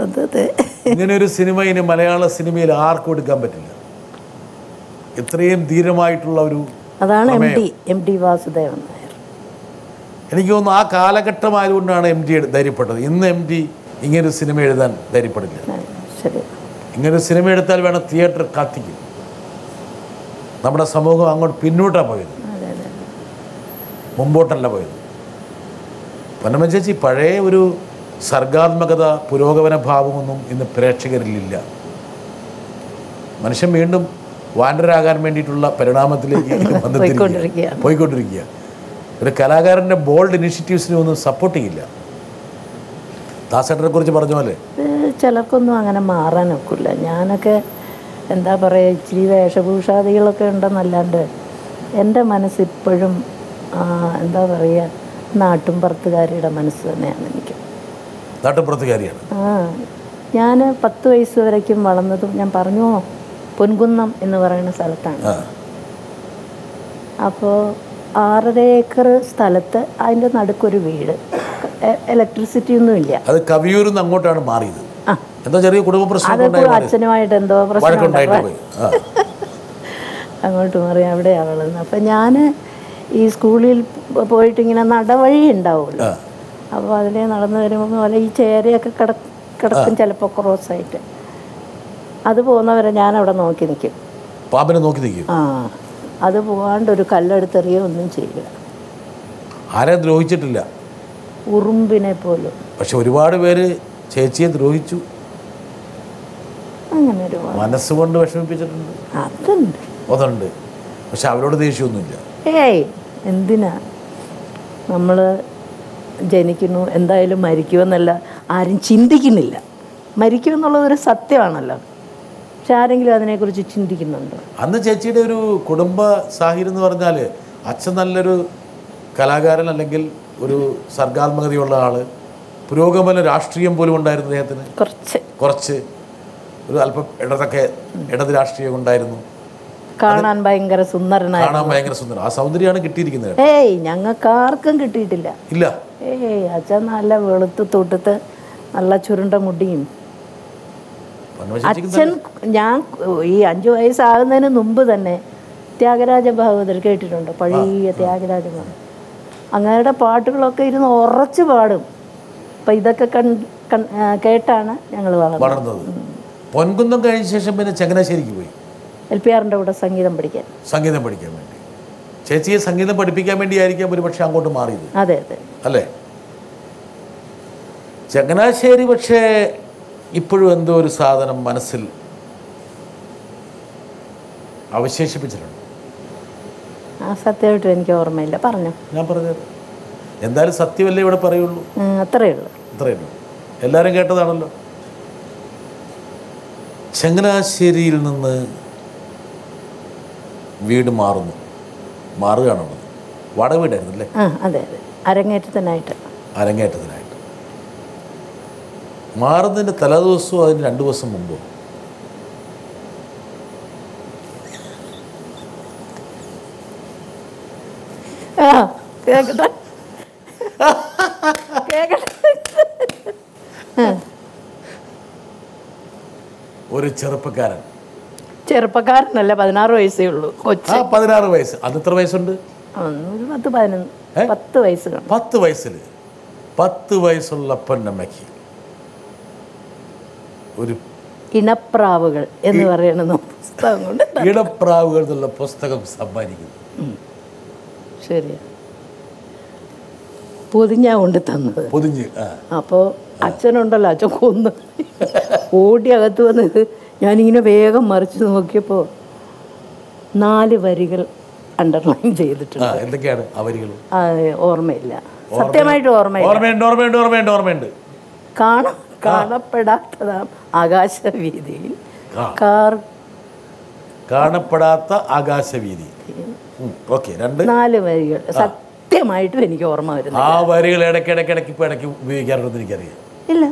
അതെ, ഇങ്ങനെയൊരു സിനിമ ഇനി മലയാള സിനിമയിൽ ആർക്കും എടുക്കാൻ പറ്റില്ല. ഇത്രയും ധീരമായിട്ടുള്ള ഒരു അതാണ് എം ടി വാസുദേവൻ നായർ. എനിക്ക് തോന്നുന്നു ആ കാലഘട്ടമായതുകൊണ്ടാണ് എം ടി ധൈര്യപ്പെട്ടത്. ഇന്ന് എം ടി ഇങ്ങനൊരു സിനിമ എഴുതാൻ ധൈര്യപ്പെടില്ല. ശരി, ഇങ്ങനൊരു സിനിമ എടുത്താൽ വേണം തിയേറ്റർ കത്തിക്കും. നമ്മുടെ സമൂഹം അങ്ങോട്ട് പിന്നോട്ടാണ് പോയത്, മുമ്പോട്ടല്ല പോയത്. പൊന്നമ്മ ചേച്ചി പഴയ ഒരു സർഗാത്മകത, പുരോഗമന ഭാവമൊന്നും ഇന്ന് പ്രേക്ഷകരിലില്ല. മനുഷ്യൻ വീണ്ടും വാൻഡറാകാൻ വേണ്ടിയിട്ടുള്ള പരിണാമത്തിലേക്ക് പോയിക്കൊണ്ടിരിക്കുക. ഒരു കലാകാരൻ്റെ ബോൾഡ് ഇനിഷ്യേറ്റീവ്സിനെ ഒന്നും സപ്പോർട്ട് ചെയ്യില്ല. ദാസേട്ടനെ കുറിച്ച് പറഞ്ഞ പോലെ ചിലർക്കൊന്നും അങ്ങനെ മാറാൻ ഒക്കില്ല. ഞാനൊക്കെ എന്താ പറയുക, ഇച്ചിരി വേഷഭൂഷാദികളൊക്കെ ഉണ്ടെന്നല്ലാണ്ട് എൻ്റെ മനസ്സിപ്പോഴും എന്താ പറയുക, നാട്ടുംപുറത്തുകാരിയുടെ മനസ്സ് തന്നെയാണ് എനിക്ക്. നാട്ടുംപുറത്തുകാരിയാണ്. ഞാൻ 10 വയസ്സ് വരയ്ക്കും വളർന്നതും ഞാൻ പറഞ്ഞു പൊൻകുന്നം എന്ന് പറയുന്ന സ്ഥലത്താണ്. അപ്പോൾ 6.5 ഏക്കർ സ്ഥലത്ത് അതിൻ്റെ നടുക്കൊരു വീട്, ഇലക്ട്രിസിറ്റി ഒന്നും ഇല്ല. അത് കവിയൂരിൽ നിന്ന് അങ്ങോട്ടാണ് മാറിയത്. എന്തോ ചെറിയ കുടുംബ പ്രശ്നം, അച്ഛനുമായിട്ട് എന്തോ പ്രശ്നം അങ്ങോട്ട് മാറി അവിടെയാണ് വളർന്നത്. അപ്പം ഞാൻ ഈ സ്കൂളിൽ പോയിട്ടിങ്ങനെ നടവഴി ഉണ്ടാവുമല്ലോ, അപ്പോൾ അതിലെ നടന്നു വരുമ്പോൾ പോലെ ഈ ചേരയൊക്കെ കിടക്കും ചിലപ്പോൾ ക്രോസായിട്ട്. അത് പോകുന്നവരെ ഞാനവിടെ നോക്കി നിൽക്കും, പാമ്പിനെ നോക്കി നിൽക്കും. അത് പോകാണ്ട് ഒരു കല്ലെടുത്തെറിയോ ഒന്നും ചെയ്യില്ല. ആരെ ദ്രോഹിച്ചിട്ടില്ല, ഉറുമ്പിനെ പോലും. പക്ഷെ ഒരുപാട് പേര് ചേച്ചിയെ ദ്രോഹിച്ചു, അങ്ങനെ ഒരുപാട് മനസ്സുകൊണ്ട് വിഷമിപ്പിച്ചിട്ടുണ്ട്. അതുണ്ട്, പക്ഷെ അവരോട് ദേഷ്യമൊന്നുമില്ല. എന്തിനാ നമ്മൾ ജനിക്കുന്നു, എന്തായാലും മരിക്കുമെന്നല്ല ആരും ചിന്തിക്കുന്നില്ല. മരിക്കുമെന്നുള്ളതൊരു സത്യമാണല്ലോ. പക്ഷെ ആരെങ്കിലും അതിനെക്കുറിച്ച് ചിന്തിക്കുന്നുണ്ടോ? അന്ന് ചേച്ചിയുടെ ഒരു കുടുംബ സാഹചര്യം എന്ന് പറഞ്ഞാൽ അച്ഛൻ നല്ലൊരു കലാകാരൻ, അല്ലെങ്കിൽ ഒരു സർഗാത്മകതയുള്ള ആള്, പുരോഗമന രാഷ്ട്രീയം പോലും ഉണ്ടായിരുന്നു അദ്ദേഹത്തിന്. കുറച്ച് ഒരു അല്പം ഇടത് രാഷ്ട്രീയം ഉണ്ടായിരുന്നു. കാണാൻ ഭയങ്കര സുന്ദരനായിരുന്നു. ആ സൗന്ദര്യമാണ് കിട്ടിയിരിക്കുന്നത്. ഏയ് ഞങ്ങൾക്ക് ആർക്കും കിട്ടിയിട്ടില്ല. ഇല്ല. ഏയ് അച്ഛൻ നല്ല വെളുത്ത് തൊട്ടിട്ട് നല്ല ചുരുണ്ട മുടിയും. അച്ഛൻ ഞാൻ ഈ 5 വയസ്സാകുന്നതിന് മുമ്പ് തന്നെ ത്യാഗരാജ ഭാഗവതർ കേട്ടിട്ടുണ്ട്. പഴയ ത്യാഗരാജ ഭാഗവതർ. അങ്ങയുടെ പാട്ടുകളൊക്കെ ഇരുന്ന് ഉറച്ചു പാടും. അപ്പം ഇതൊക്കെ കേട്ടാണ് ഞങ്ങൾ വളർന്നത്. പൊൻകുന്നം കഴിഞ്ഞ ശേഷം പിന്നെ ചങ്ങനാശ്ശേരിക്ക് പോയി LPRന്റെ കൂടെ സംഗീതം പഠിക്കാൻ വേണ്ടി. ചേച്ചിയെ സംഗീതം പഠിപ്പിക്കാൻ വേണ്ടിയായിരിക്കാം ഒരു പക്ഷെ അങ്ങോട്ട് മാറിയത്. അതെ അല്ലേ? ചങ്ങനാശ്ശേരി പക്ഷേ ഇപ്പോഴും എന്തോ ഒരു സാധനം മനസ്സിൽ അവശേഷിപ്പിച്ചിട്ടുണ്ട്. സത്യമായിട്ടും എനിക്ക് ഓർമ്മയില്ല. പറഞ്ഞു. ഞാൻ പറഞ്ഞത് എന്തായാലും സത്യമല്ലേ ഇവിടെ പറയുള്ളൂ. അത്രയേ ഉള്ളൂ. എല്ലാവരും കേട്ടതാണല്ലോ. ചങ്ങനാശ്ശേരിയിൽ നിന്ന് വീട് മാറുകയാണുള്ളത്. വാടക വീടായിരുന്നു അല്ലേ? അതെ. അരങ്ങേറ്റത്തിനായിട്ട് മാറുന്നതിൻ്റെ തലേദിവസവും അതിന് 2 ദിവസം മുമ്പോ ഒരു ചെറുപ്പക്കാരനല്ല, 16 വയസ്സേ ഉള്ളൂ. 16 വയസ്സ്. അത് എത്ര വയസ്സുണ്ട്? 10 വയസ്സ്. 10 വയസ്സുള്ള പൊന്നമ്മയ്ക്ക് ഒരു ഇണപ്രാവുകൾ എന്ന് പറയുന്ന പുസ്തകം കൊണ്ട് ഇണപ്രാവുകൾ എന്നുള്ള പുസ്തകം സമ്മാനിക്കുന്നു. ശരിയാ. പൊതിഞ്ഞാ കൊണ്ട് തന്നത്. അപ്പോൾ അച്ഛനുണ്ടല്ലോ, അച്ഛൻ കൊന്ന് ഓടി അകത്ത് വന്നത്. ഞാനിങ്ങനെ വേഗം മറിച്ച് നോക്കിയപ്പോൾ 4 വരികൾ അണ്ടർലൈൻ ചെയ്തിട്ടുണ്ട്. എന്തൊക്കെയാണ് ആ വരികൾ? ഓർമ്മയില്ല, സത്യമായിട്ട് ഓർമ്മയുണ്ട്. കാണപ്പെടാത്തതാം ആകാശവീതിയിൽ കാണപ്പെടാത്ത ആകാശവീതി. 4 വരികൾ സത്യമായിട്ടും എനിക്ക് ഓർമ്മ വരുന്നു. ആ വരികൾ ഇടയ്ക്ക് ഉപയോഗിക്കാറുണ്ടെന്ന് എനിക്കറിയാം. ഇല്ല,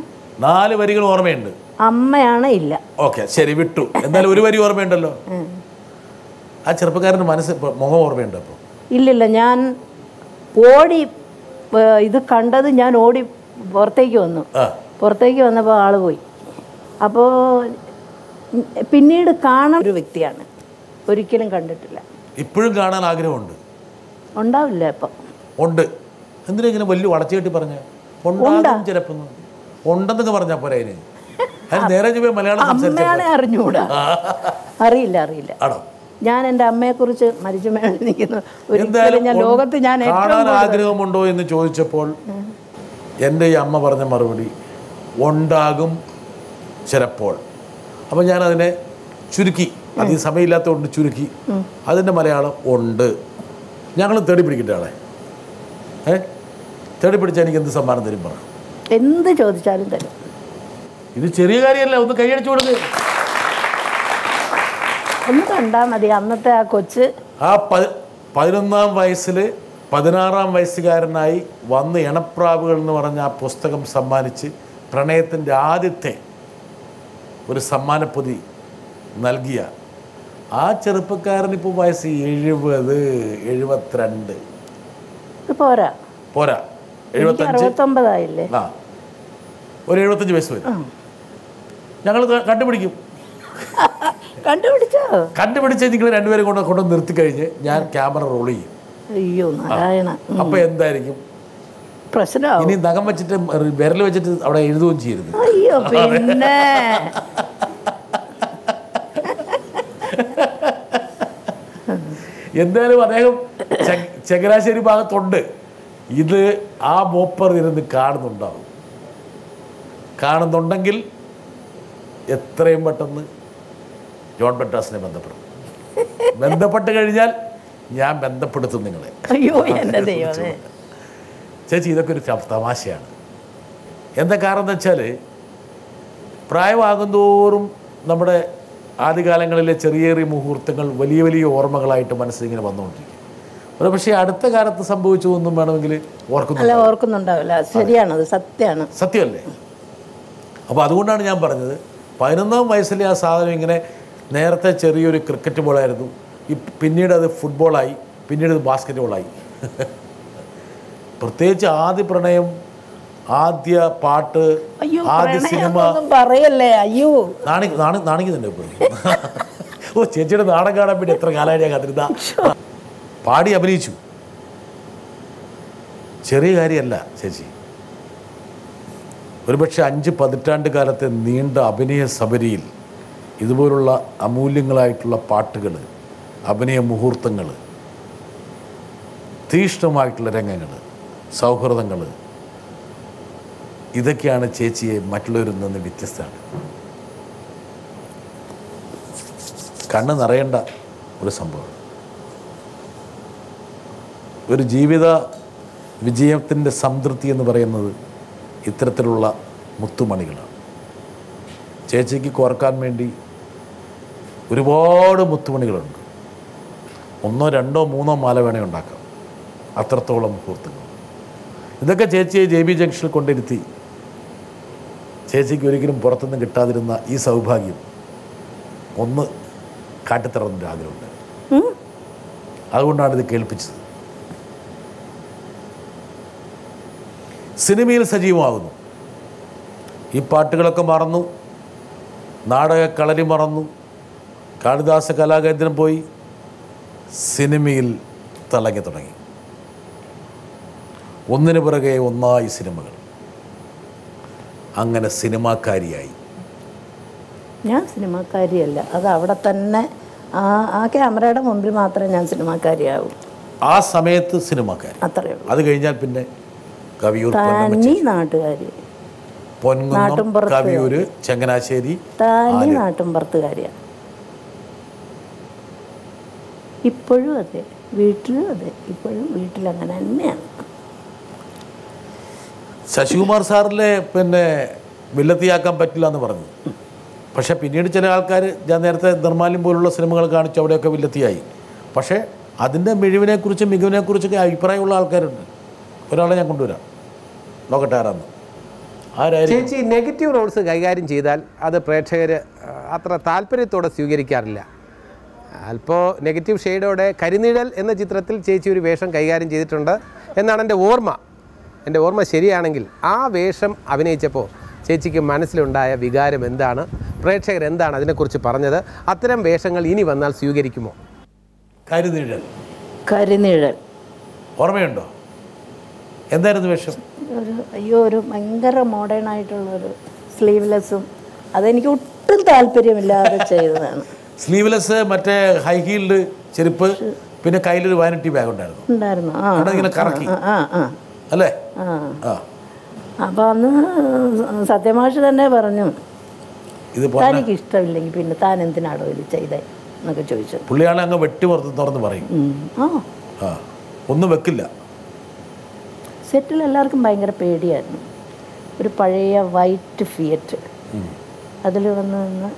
4 വരികൾ ഓർമ്മയുണ്ട്. അമ്മയാണ് ഇല്ല. ഓക്കെ, ശരി, വിട്ടു. എന്നാലും ഒരു വരി ഓർമ്മയുണ്ടല്ലോ. ആ ചെറുപ്പക്കാരൻ്റെ മുഖം ഓർമ്മയുണ്ട്? അപ്പോൾ ഇല്ലില്ല, ഞാൻ ഓടി ഇത് കണ്ടത്, ഞാൻ ഓടി പുറത്തേക്ക് വന്നപ്പോൾ ആള് പോയി. അപ്പോൾ പിന്നീട് കാണാൻ ഒരു വ്യക്തിയാണ്, ഒരിക്കലും കണ്ടിട്ടില്ല. ഇപ്പോഴും കാണാൻ ആഗ്രഹമുണ്ട്? ഉണ്ടാവില്ല. ഇപ്പം ഉണ്ട്. എന്തിനാ ഇങ്ങനെ വലിയ വളച്ചുകെട്ടി പറഞ്ഞ? ചിലപ്പോൾ ഉണ്ടെന്നൊക്കെ പറഞ്ഞാൽ പോരാ. നേരെ മലയാളം അറിഞ്ഞൂടാ. അറിയില്ല. ഞാൻ എൻ്റെ അമ്മയെക്കുറിച്ച് മരിച്ചു നിൽക്കുന്നു. ഒരിക്കലും ഞാൻ ലോകത്ത് ഞാൻ കാണാൻ ആഗ്രഹമുണ്ടോ എന്ന് ചോദിച്ചപ്പോൾ എൻ്റെ ഈ അമ്മ പറഞ്ഞ മറുപടി ഉണ്ടാകും ചിലപ്പോൾ. അപ്പം ഞാനതിനെ ചുരുക്കി, അധികം സമയമില്ലാത്തതുകൊണ്ട് ചുരുക്കി. അതിൻ്റെ മലയാളം ഉണ്ട്. ഞങ്ങൾ തേടി പിടിക്കട്ടെ ആളെ. തേടി പിടിച്ചാൽ എനിക്ക് എന്ത് സമ്മാനം തരും? പറ. എന്ത് ചോദിച്ചാലും തരും. ഇത് ചെറിയ കാര്യമല്ല, ഒന്ന് കൈയടിച്ചു കൊടുക്ക്. ഒന്ന് കണ്ടാൽ മതി. അന്നത്തെ ആ കൊച്ച് ആ 11ാം വയസ്സിൽ 16ാം വയസ്സുകാരനായി വന്ന് ഇണപ്രാവുകൾ എന്ന് പറഞ്ഞ ആ പുസ്തകം സമ്മാനിച്ച് പ്രണയത്തിൻ്റെ ആദ്യത്തെ ഒരു സമ്മാനപ്പൊതി നൽകിയ ആ ചെറുപ്പക്കാരനിപ്പോൾ വയസ്സ് 70, 72. പോരാ 75, 69 ഒരു 75 വയസ്സ് വരും. ഞങ്ങൾ കണ്ടുപിടിക്കും. കണ്ടുപിടിച്ച് നിങ്ങൾ രണ്ടുപേരും കൊണ്ട് നിർത്തി കഴിഞ്ഞ് ഞാൻ ക്യാമറ റോൾ ചെയ്യും. അയ്യോ നാരായണ. അപ്പൊ എന്തായിരിക്കും പ്രശ്നം? ഇനി നഖം വെച്ചിട്ട് വിരൽ വെച്ചിട്ട് അവിടെ എഴുതുകയും ചെയ്യരുത്. അയ്യോ പിന്നെ എന്തായാലും അദ്ദേഹം ചങ്ങനാശ്ശേരി ഭാഗത്തുണ്ട്. ഇത് ആ മൂപ്പർ ഇരുന്ന് കാണുന്നുണ്ടെങ്കിൽ എത്രയും പെട്ടെന്ന് ജോൺ ബ്രിട്ടാസിനെ ബന്ധപ്പെട്ട് കഴിഞ്ഞാൽ ഞാൻ ബന്ധപ്പെടുത്തും നിങ്ങളെ. അയ്യോ എൻ്റെ ദൈവമേ. ചേച്ചി, ഇതൊക്കെ ഒരു തമാശയാണ്. എന്താ കാരണം എന്ന് വെച്ചാൽ പ്രായമാകും തോറും നമ്മുടെ ആദ്യകാലങ്ങളിലെ ചെറിയ ചെറിയ മുഹൂർത്തങ്ങൾ വലിയ വലിയ ഓർമ്മകളായിട്ട് മനസ്സിലിങ്ങനെ വന്നുകൊണ്ടിരിക്കും. ഒരു പക്ഷേ അടുത്ത കാലത്ത് സംഭവിച്ചു ഒന്നും വേണമെങ്കിൽ ഓർക്കുന്നുണ്ടാവില്ല. ശരിയാണത്, സത്യമാണ്, സത്യമല്ലേ? അപ്പോൾ അതുകൊണ്ടാണ് ഞാൻ പറഞ്ഞത് 11ാം വയസ്സിലെ ആ സാധനം ഇങ്ങനെ നേരത്തെ ചെറിയൊരു ക്രിക്കറ്റ് ബോളായിരുന്നു, പിന്നീട് അത് ഫുട്ബോളായി, പിന്നീട് അത് ബാസ്കറ്റ് ബോളായി. പ്രത്യേകിച്ച് ആദ്യ പ്രണയം, ആദ്യ പാട്ട്, ആദ്യ സിനിമ പറയല്ലേ. അയ്യോ നാണിക്കുന്നുണ്ട് ഇപ്പോൾ. ഓ, ചേച്ചിയുടെ നാടൻ കാണാൻ വേണ്ടി എത്ര കാലമായിട്ട് ഞാൻ കാത്തിരുന്ന. പാടി അഭിനയിച്ചു, ചെറിയ കാര്യമല്ല ചേച്ചി. ഒരുപക്ഷെ 5 പതിറ്റാണ്ട് കാലത്തെ നീണ്ട അഭിനയ സബരിയിൽ ഇതുപോലുള്ള അമൂല്യങ്ങളായിട്ടുള്ള പാട്ടുകൾ, അഭിനയ മുഹൂർത്തങ്ങൾ, തീക്ഷ്ണമായിട്ടുള്ള രംഗങ്ങൾ, സൗഹൃദങ്ങൾ, ഇതൊക്കെയാണ് ചേച്ചിയെ മറ്റുള്ളവരിൽ നിന്ന് വ്യത്യസ്തമാണ്. കണ്ണ് നിറയേണ്ട ഒരു സംഭവം. ഒരു ജീവിത വിജയത്തിൻ്റെ സംതൃപ്തി എന്ന് പറയുന്നത് ഇത്തരത്തിലുള്ള മുത്തുമണികളാണ്. ചേച്ചിക്ക് കോർക്കാൻ വേണ്ടി ഒരുപാട് മുത്തുമണികളുണ്ട്. 1, 2, 3 മാല വേണേ ഉണ്ടാക്കാം, അത്രത്തോളം മുഹൂർത്തങ്ങൾ. ഇതൊക്കെ ചേച്ചിയെ JB ജംഗ്ഷനിൽ കൊണ്ടിരുത്തി ചേച്ചിക്ക് ഒരിക്കലും പുറത്തുനിന്ന് കിട്ടാതിരുന്ന ഈ സൗഭാഗ്യം ഒന്ന് കാട്ടിത്തറന്നൊരു ആഗ്രഹമുണ്ട്. അതുകൊണ്ടാണ് ഇത് കേൾപ്പിച്ചത്. സിനിമയിൽ സജീവമാകുന്നു. ഈ പാട്ടുകളൊക്കെ മറന്നു, നാടക കളരി മറന്നു, കാളിദാസ കലാകേന്ദ്രം പോയി സിനിമയിൽ തിളങ്ങി തുടങ്ങി. ഒന്നിനു പിറകെ ഒന്നായി സിനിമകൾ. അങ്ങനെ സിനിമാക്കാരിയായി. ഞാൻ സിനിമാക്കാരിയല്ല, അത് അവിടെ തന്നെ ആ ക്യാമറയുടെ മുമ്പിൽ മാത്രമേ ഞാൻ സിനിമാക്കാരിയാവൂ. ആ സമയത്ത് സിനിമാക്കാരി, അത്രയേ ഉള്ളൂ. അത് കഴിഞ്ഞാൽ പിന്നെ കവിയൂർ, തനി നാട്ടുകാരി, പൊൻകുന്നം, കവിയൂര്, ചങ്ങനാശ്ശേരി, തനി നാട്ടുംപുറത്തുകാരിയാണ്. ഇപ്പോഴും അതെ, വീട്ടിലും അതെ, ഇപ്പോഴും വീട്ടിലങ്ങനെ തന്നെയാണ്. ശശികുമാർ സാറിലെ പിന്നെ വില്ലത്തിയാക്കാൻ പറ്റില്ല എന്ന് പറഞ്ഞു. പക്ഷേ പിന്നീട് ചില ആൾക്കാർ, ഞാൻ നേരത്തെ നിർമ്മാല്യം പോലുള്ള സിനിമകൾ കാണിച്ചു, അവിടെയൊക്കെ വില്ലത്തിയായി. പക്ഷേ അതിൻ്റെ മിഴിവിനെക്കുറിച്ചും മികവിനെക്കുറിച്ചൊക്കെ അഭിപ്രായമുള്ള ആൾക്കാരുണ്ട്. ഒരാളെ ഞാൻ കൊണ്ടുവരാം, നോക്കട്ടെ ആരാന്ന്. ചേച്ചി നെഗറ്റീവ് റോൾസ് കൈകാര്യം ചെയ്താൽ അത് പ്രേക്ഷകർ അത്ര താല്പര്യത്തോടെ സ്വീകരിക്കാറില്ല. അല്പോ നെഗറ്റീവ് ഷെയ്ഡോടെ കരിനിഴൽ എന്ന ചിത്രത്തിൽ ചേച്ചി ഒരു വേഷം കൈകാര്യം ചെയ്തിട്ടുണ്ട് എന്നാണ് എൻ്റെ ഓർമ്മ. എൻ്റെ ഓർമ്മ ശരിയാണെങ്കിൽ ആ വേഷം അഭിനയിച്ചപ്പോൾ ചേച്ചിക്ക് മനസ്സിലുണ്ടായ വികാരം എന്താണ്, പ്രേക്ഷകർ എന്താണ് അതിനെക്കുറിച്ച് പറഞ്ഞത്? അത്തരം വേഷങ്ങൾ ഇനി വന്നാൽ സ്വീകരിക്കുമോ? കരിനിഴൽ ഓർമ്മയുണ്ടോ? എന്തായിരുന്നു വേഷം? ഒരു ഭയങ്കര മോഡേൺ ആയിട്ടുള്ളൊരു സ്ലീവ്ലെസ്സും, അതെനിക്ക് ഒട്ടും താല്പര്യമില്ലാതെ ചെയ്തതാണ്. സ്ലീവ്ലെസ്, മറ്റേ ഹൈ ഹീൽഡ് ചെരുപ്പ്, പിന്നെ കയ്യിലൊരു വാനിറ്റി ബാഗ് ഉണ്ടായിരുന്നു. ഇങ്ങനെ കറക്കി അല്ലേ? അപ്പം അന്ന് സത്യമാഷ് തന്നെ പറഞ്ഞു, തനിക്ക് ഇഷ്ടമില്ലെങ്കിൽ പിന്നെ താൻ എന്തിനാടോ ഇത് ചെയ്തേ എന്നൊക്കെ ചോദിച്ചു. പുള്ളിയാളെ അങ്ങ് വെട്ടി തുറന്ന് പറയും, ഒന്നും വെക്കില്ല. സെറ്റിൽ എല്ലാവർക്കും ഭയങ്കര പേടിയായിരുന്നു. ഒരു പഴയ വൈറ്റ് ഫിയറ്റ്, അതിൽ വന്ന് നിന്ന്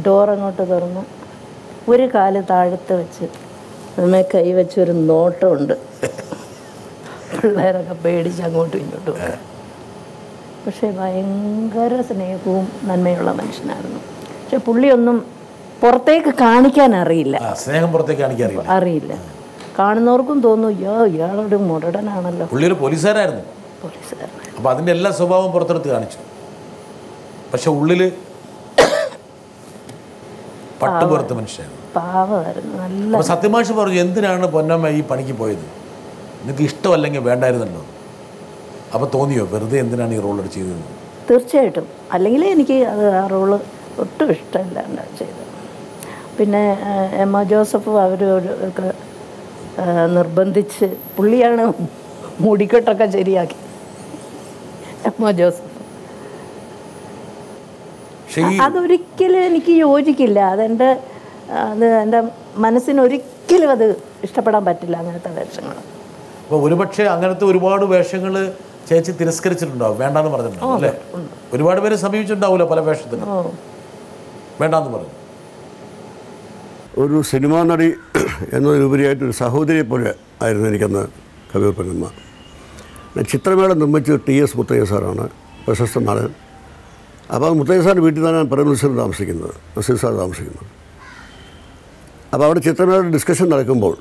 ഡോർ അങ്ങോട്ട് തുറന്ന് ഒരു കാല് താഴത്ത് വെച്ച് നമ്മെ കൈ വെച്ചൊരു നോട്ടമുണ്ട്. പിള്ളേരൊക്കെ പേടിച്ച് അങ്ങോട്ടും ഇങ്ങോട്ടും ഒക്കെ. പക്ഷേ ഭയങ്കര സ്നേഹവും നന്മയുള്ള മനുഷ്യനായിരുന്നു. പക്ഷെ പുള്ളിയൊന്നും പുറത്തേക്ക് കാണിക്കാൻ അറിയില്ല, സ്നേഹം പുറത്തേക്ക് അറിയില്ല. കാണുന്നവർക്കും തോന്നും, ഇയാളൊരു മുരടനാണല്ലോ. പുള്ളി ഒരു പോലീസുകാരായിരുന്നു. അപ്പോൾ അതിൻ്റെ എല്ലാ സ്വഭാവവും പുറത്തെടുത്ത് കാണിച്ചു. പക്ഷെ ഉള്ളില് പട്ടുപുറത്ത് മനുഷ്യനായിരുന്നു, പാവമായിരുന്നു. നല്ല സത്യമാഷ് പറഞ്ഞു, എന്തിനാണ് പൊന്നമ്മ ഈ പണിക്ക് പോയത്? നിങ്ങൾക്ക് ഇഷ്ടമല്ലെങ്കിൽ വേണ്ടായിരുന്നല്ലോ. അപ്പോൾ തോന്നിയോ വെറുതെ എന്തിനാണ് ഈ റോൾ ചെയ്തത്? തീർച്ചയായിട്ടും, അല്ലെങ്കിൽ എനിക്ക് അത് ആ റോള് ഒട്ടും ഇഷ്ടമില്ലാണ്ട് ചെയ്തത്. പിന്നെ എമ്മ ജോസഫും അവരൊക്കെ നിർബന്ധിച്ച്, പുള്ളിയാണ് മുടിക്കെട്ടൊക്കെ ശരിയാക്കി. എമ്മ ജോസഫ് അതൊരിക്കലും എനിക്ക് യോജിക്കില്ല. എൻ്റെ മനസ്സിനൊരിക്കലും അത് ഇഷ്ടപ്പെടാൻ പറ്റില്ല അങ്ങനത്തെ വേഷങ്ങൾ. അപ്പോൾ ഒരുപക്ഷെ അങ്ങനത്തെ ഒരുപാട് വേഷങ്ങൾ ചേച്ചി തിരസ്കരിച്ചിട്ടുണ്ടാവും, വേണ്ടാന്ന് പറഞ്ഞിട്ടുണ്ടാവും അല്ലേ? ഒരുപാട് പേര് സമീപിച്ചിട്ടുണ്ടാവില്ല പല വേഷത്തിനും, വേണ്ടാന്ന് പറഞ്ഞു. ഒരു സിനിമാ നടി എന്നതിലുപരിയായിട്ടൊരു സഹോദരിയെ പോലെ ആയിരുന്നു എനിക്കന്ന് കവിയൂർ പൊന്നമ്മ. ചിത്രമേള നിർമ്മിച്ച് TS മുത്തയ്യ സാറാണ്, പ്രശസ്ത നടൻ. അപ്പോൾ മുത്തയ്യ സാറിൻ്റെ വീട്ടിൽ നിന്നാണ് ഞാൻ പ്രേംനസീർ താമസിക്കുന്നത്, നസീർ സാർ താമസിക്കുന്നത്. അപ്പോൾ അവിടെ ചിത്രമേളയുടെ ഡിസ്കഷൻ നടക്കുമ്പോൾ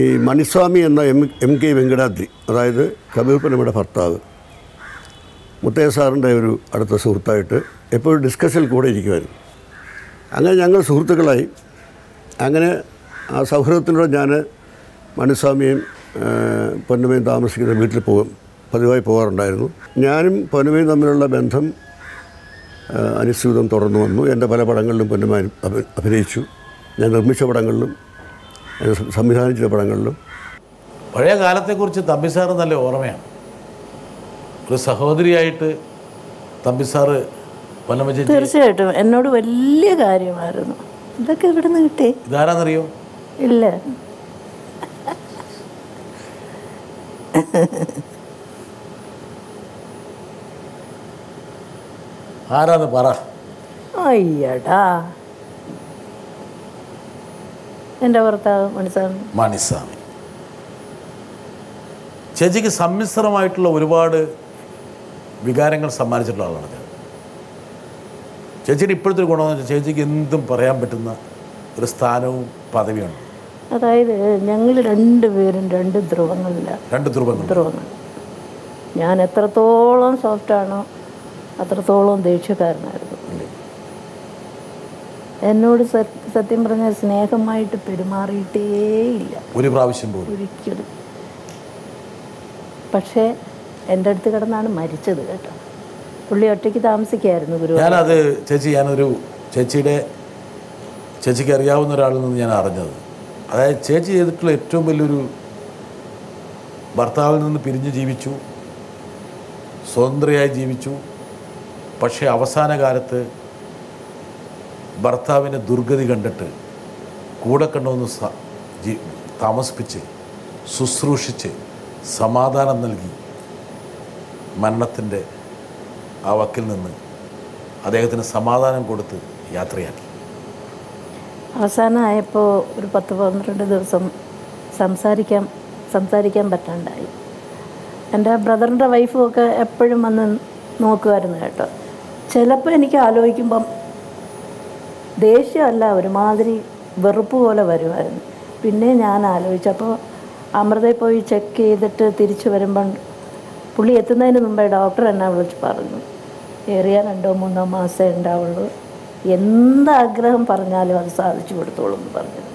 ഈ മണിസ്വാമി എന്ന MK വെങ്കടാദ്രി, അതായത് കവിയൂർ പൊന്നമ്മയുടെ ഭർത്താവ്, മുത്തയ്യ സാറിൻ്റെ ഒരു അടുത്ത സുഹൃത്തായിട്ട് എപ്പോഴും ഡിസ്കഷനിൽ കൂടെ ഇരിക്കുമായിരുന്നു. അങ്ങനെ ഞങ്ങൾ സുഹൃത്തുക്കളായി. അങ്ങനെ ആ സൗഹൃദത്തിലൂടെ ഞാൻ മണിസ്വാമിയും പൊന്നമ്മയും താമസിക്കുന്ന വീട്ടിൽ പതിവായി പോകാറുണ്ടായിരുന്നു. ഞാനും പൊന്നമ്മയും തമ്മിലുള്ള ബന്ധം അനുസ്യൂതം തുടർന്നു വന്നു. എൻ്റെ പല പടങ്ങളിലും പൊന്നമ്മ അഭിനയിച്ചു. ഞാൻ നിർമ്മിച്ച പടങ്ങളിലും സംവിധാനിച്ച പടങ്ങളിലും. പഴയ കാലത്തെക്കുറിച്ച് തമ്പിസാറ് നല്ല ഓർമ്മയാണ്. ഒരു സഹോദരിയായിട്ട് തമ്പിസാറ് പൊന്നമ്മ ചേച്ചി തീർച്ചയായിട്ടും എന്നോട് വലിയ കാര്യമായിരുന്നു. ഇതൊക്കെ ഇവിടെ നിന്ന് കിട്ടി? ഇതാരാന്നറിയോ? ഇല്ല. ആരാന്ന് പറ. അയ്യടാ, എൻ്റെ ഭർത്താവ് മണിസ്വാമി. ചേച്ചിക്ക് സമ്മിശ്രമായിട്ടുള്ള ഒരുപാട് വികാരങ്ങൾ സമ്മാനിച്ചിട്ടുള്ള ആളാണ് ഞാൻ. ചേച്ചിയുടെ ഇപ്പോഴത്തെ ഒരു ഗുണമെന്ന് വെച്ചാൽ ചേച്ചിക്ക് എന്തും പറയാൻ പറ്റുന്ന ഒരു സ്ഥാനവും പദവിയുണ്ട്. അതായത് ഞങ്ങൾ രണ്ടുപേരും രണ്ട് ധ്രുവങ്ങൾ. ഞാൻ എത്രത്തോളം സോഫ്റ്റാണോ അത്രത്തോളം ദേഷ്യക്കാരനായിരുന്നു. എന്നോട് സത്യം പറഞ്ഞാൽ സ്നേഹമായിട്ട് പെരുമാറിയിട്ടേയില്ല ഒരു പ്രാവശ്യം പോലും, ഒരിക്കലും. പക്ഷേ എൻ്റെ അടുത്ത് കിടന്നാണ് മരിച്ചത് കേട്ടോ. പുള്ളി ഒറ്റയ്ക്ക് താമസിക്കായിരുന്നു ഗുരു. ഞാനത് ചേച്ചിക്ക് അറിയാവുന്ന ഒരാളിൽ നിന്ന് ഞാൻ അറിഞ്ഞത്, അതായത് ചേച്ചി ചെയ്തിട്ടുള്ള ഏറ്റവും വലിയൊരു, ഭർത്താവിൽ നിന്ന് പിരിഞ്ഞ് ജീവിച്ചു, സ്വതന്ത്രയായി ജീവിച്ചു. പക്ഷേ അവസാന കാലത്ത് ഭർത്താവിൻ്റെ ദുർഗതി കണ്ടിട്ട് കൂടെ കണ്ടുവന്ന് താമസിപ്പിച്ച് ശുശ്രൂഷിച്ച് സമാധാനം നൽകി മരണത്തിൻ്റെ ആ വക്കിൽ നിന്ന് അദ്ദേഹത്തിന് സമാധാനം കൊടുത്ത് യാത്രയാക്കി. അവസാനമായപ്പോൾ ഒരു 10-12 ദിവസം സംസാരിക്കാൻ പറ്റാണ്ടായി. എൻ്റെ ബ്രദറിൻ്റെ വൈഫും ഒക്കെ എപ്പോഴും വന്ന് നോക്കുമായിരുന്നു കേട്ടോ. ചിലപ്പോൾ എനിക്ക് ആലോചിക്കുമ്പം ദേഷ്യമല്ല, ഒരുമാതിരി വെറുപ്പ് പോലെ വരുമായിരുന്നു. പിന്നെ ഞാൻ ആലോചിച്ചപ്പോൾ അമൃതയിൽ പോയി ചെക്ക് ചെയ്തിട്ട് തിരിച്ചു വരുമ്പം പുള്ളി എത്തുന്നതിന് മുമ്പേ ഡോക്ടർ എന്നെ വിളിച്ച് പറഞ്ഞു, ഏറിയ 2-3 മാസമേ ഉണ്ടാവുള്ളൂ, എന്താഗ്രഹം പറഞ്ഞാലും അത് സാധിച്ചു കൊടുത്തോളൂ എന്ന് പറഞ്ഞത്.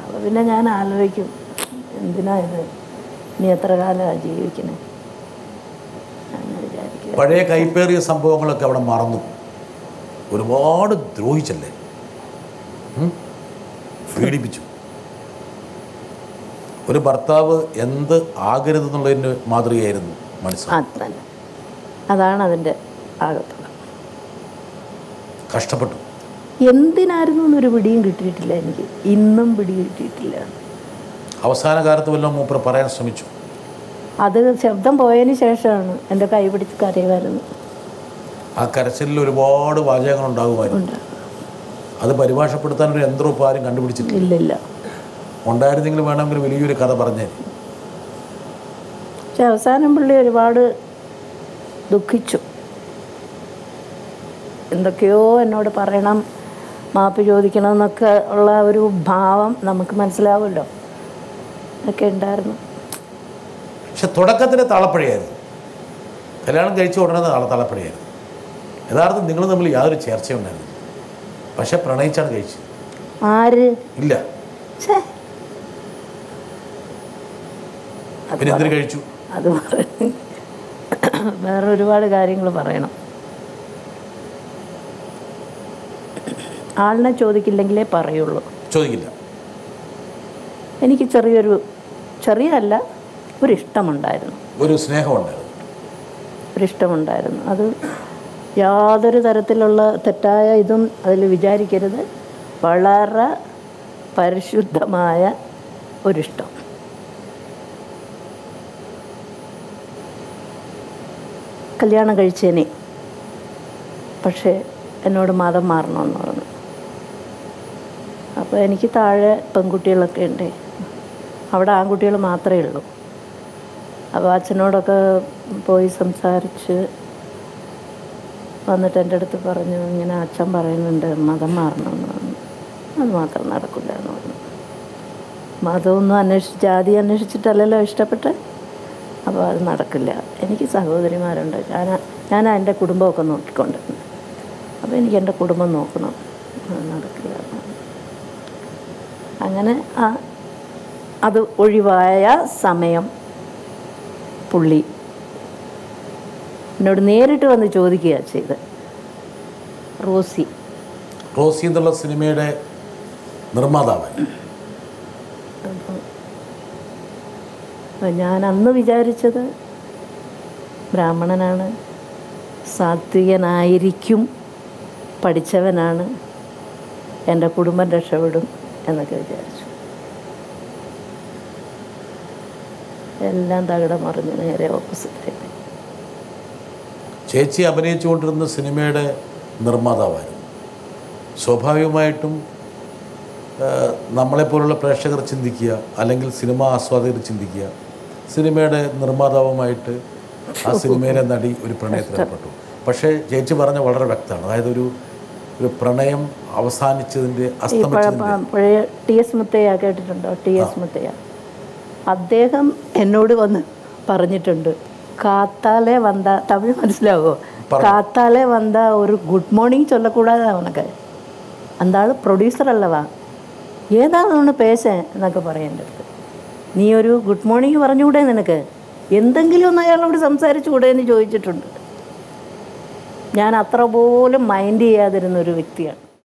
അപ്പോൾ പിന്നെ ഞാൻ ആലോചിക്കും, എന്തിനാ ഇത്, ഇനി എത്ര കാലമാണ് ജീവിക്കണേ എന്ന് വിചാരിക്കും. പഴയ കൈപ്പേറിയ സംഭവങ്ങളൊക്കെ അവിടെ മറന്നു. ഒരുപാട് ദ്രോഹിച്ചല്ലേ, പീഡിപ്പിച്ചു. ഒരു ഭർത്താവ് എന്ത് ആകരുതെന്നുള്ളതിൻ്റെ മാതൃകയായിരുന്നു മനസ്സിലാക്കി. അതാണ് അതിൻ്റെ ആകത്തുക. കഷ്ടപ്പെട്ടു. എന്തിനായിരുന്നു എന്നൊരു പിടിയും കിട്ടിയിട്ടില്ല എനിക്ക്, ഇന്നും പിടി കിട്ടിയിട്ടില്ല. അവസാന കാലത്ത് വല്ലതും മൂപ്പർ പറയാൻ ശ്രമിച്ചു. അത് ശബ്ദം പോയതിന് ശേഷമാണ് എൻ്റെ കൈ പിടിച്ച് കരയുമായിരുന്നു. ആ കരച്ചിലിൽ ഒരുപാട് വാചകങ്ങൾ ഉണ്ടാകുമായിരുന്നു. അത് പരിഭാഷപ്പെടുത്താൻ ഒരു യന്ത്രം ഇപ്പോൾ ആരും കണ്ടുപിടിച്ചിട്ടില്ല. ഇല്ല. ഉണ്ടായിരുന്നെങ്കിൽ വേണമെങ്കിൽ വലിയൊരു കഥ പറഞ്ഞേ. പക്ഷെ അവസാനം പുള്ളി ഒരുപാട് ദുഃഖിച്ചു. എന്തൊക്കെയോ എന്നോട് പറയണം, മാപ്പ് ചോദിക്കണം എന്നൊക്കെ ഉള്ള ഒരു ഭാവം നമുക്ക് മനസ്സിലാവുമല്ലോ, ഒക്കെ ഉണ്ടായിരുന്നു. പക്ഷെ തുടക്കത്തിൻ്റെ താളപ്പഴയായിരുന്നു. കല്യാണം കഴിച്ച ഉടനെ താളപ്പഴയായിരുന്നു. യഥാർത്ഥം നിങ്ങൾ തമ്മിൽ യാതൊരു ചേർച്ചയുണ്ടായിരുന്നു. പക്ഷെ പ്രണയിച്ചാണ് കഴിച്ചത്. ആര്? ഇല്ല. പിന്നെ എന്തിനു കഴിച്ചു? അത് വേറെ ഒരുപാട് കാര്യങ്ങൾ പറയണം. ആളിനെ ചോദിക്കില്ലെങ്കിലേ പറയുള്ളൂ. ചോദിക്കില്ല. എനിക്ക് ചെറിയല്ല ഒരിഷ്ടമുണ്ടായിരുന്നു, ഒരു സ്നേഹമുണ്ടായിരുന്നു, ഒരിഷ്ടമുണ്ടായിരുന്നു. അത് യാതൊരു തരത്തിലുള്ള തെറ്റായ ഇതും അതിൽ വിചാരിക്കരുത്. വളരെ പരിശുദ്ധമായ ഒരിഷ്ടം. കല്യാണം കഴിച്ചേനെ, പക്ഷേ എന്നോട് മതം മാറണമെന്ന് പറഞ്ഞു. അപ്പോൾ എനിക്ക് താഴെ പെൺകുട്ടികളൊക്കെ ഉണ്ട്, അവിടെ ആൺകുട്ടികൾ മാത്രമേ ഉള്ളൂ. അപ്പോൾ അച്ഛനോടൊക്കെ പോയി സംസാരിച്ച് വന്നിട്ട് എൻ്റെ അടുത്ത് പറഞ്ഞു, ഇങ്ങനെ അച്ഛൻ പറയുന്നുണ്ട് മതം മാറണമെന്ന് പറഞ്ഞു. അത് മാത്രം നടക്കില്ല എന്ന് പറഞ്ഞു. മതമൊന്നും ജാതി അന്വേഷിച്ചിട്ടല്ലല്ലോ ഇഷ്ടപ്പെട്ട്. അപ്പോൾ അത് നടക്കില്ല. എനിക്ക് സഹോദരിമാരുണ്ട്, ഞാൻ എൻ്റെ കുടുംബമൊക്കെ നോക്കിക്കൊണ്ടിരുന്നു. അപ്പോൾ എനിക്ക് എൻ്റെ കുടുംബം നോക്കണം, അത് നടക്കില്ല. അങ്ങനെ അത് ഒഴിവായ സമയം പുള്ളി എന്നോട് നേരിട്ട് വന്ന് ചോദിക്കുക ചെയ്ത്. റോസി എന്നുള്ള സിനിമയുടെ നിർമ്മാതാവ്. അപ്പോൾ ഞാൻ അന്ന് വിചാരിച്ചത് ബ്രാഹ്മണനാണ്, സാത്വികനായിരിക്കും, പഠിച്ചവനാണ്, എൻ്റെ കുടുംബം രക്ഷപ്പെടും എന്നൊക്കെ വിചാരിച്ചു. എല്ലാം തകിടം മറിഞ്ഞ് നേരെ ഓപ്പോസിറ്റായി. ചേച്ചി അഭിനയിച്ചുകൊണ്ടിരുന്ന സിനിമയുടെ നിർമ്മാതാവായിരുന്നു. സ്വാഭാവികമായിട്ടും നമ്മളെപ്പോലുള്ള പ്രേക്ഷകർ ചിന്തിക്കുക, അല്ലെങ്കിൽ സിനിമാ ആസ്വാദകർ ചിന്തിക്കുക, സിനിമയുടെ നിർമ്മാതാവുമായിട്ട് ആ സിനിമയിലെ നടി ഒരു പ്രണയത്തിലേർപ്പെട്ടു. പക്ഷേ ചേച്ചി പറഞ്ഞ വളരെ വ്യക്തമാണ്, അതായത് ഒരു പ്രണയം അവസാനിച്ചതിൻ്റെ പഴയ TS മുത്തയ്യ കേട്ടിട്ടുണ്ടോ? TS മുത്തയ്യ അദ്ദേഹം എന്നോട് വന്ന് പറഞ്ഞിട്ടുണ്ട്, കാത്താലെ വന്ന, തമിഴ് മനസ്സിലാവോ? കാത്താലെ വന്ന ഒരു ഗുഡ് മോർണിംഗ് ചൊല്ലക്കൂടാതെ അവനക്ക് അന്താള് പ്രൊഡ്യൂസർ അല്ലവാ, ഏതാണ് പേശൻ എന്നൊക്കെ പറയേണ്ടത്. നീ ഒരു ഗുഡ് മോർണിംഗ് പറഞ്ഞുകൂടെ, നിനക്ക് എന്തെങ്കിലും ഒന്ന് അയാളോട് സംസാരിച്ചുകൂടെ എന്ന് ചോദിച്ചിട്ടുണ്ട്. ഞാൻ അത്ര പോലും മൈൻഡ് ചെയ്യാതിരുന്നൊരു വ്യക്തിയാണ്.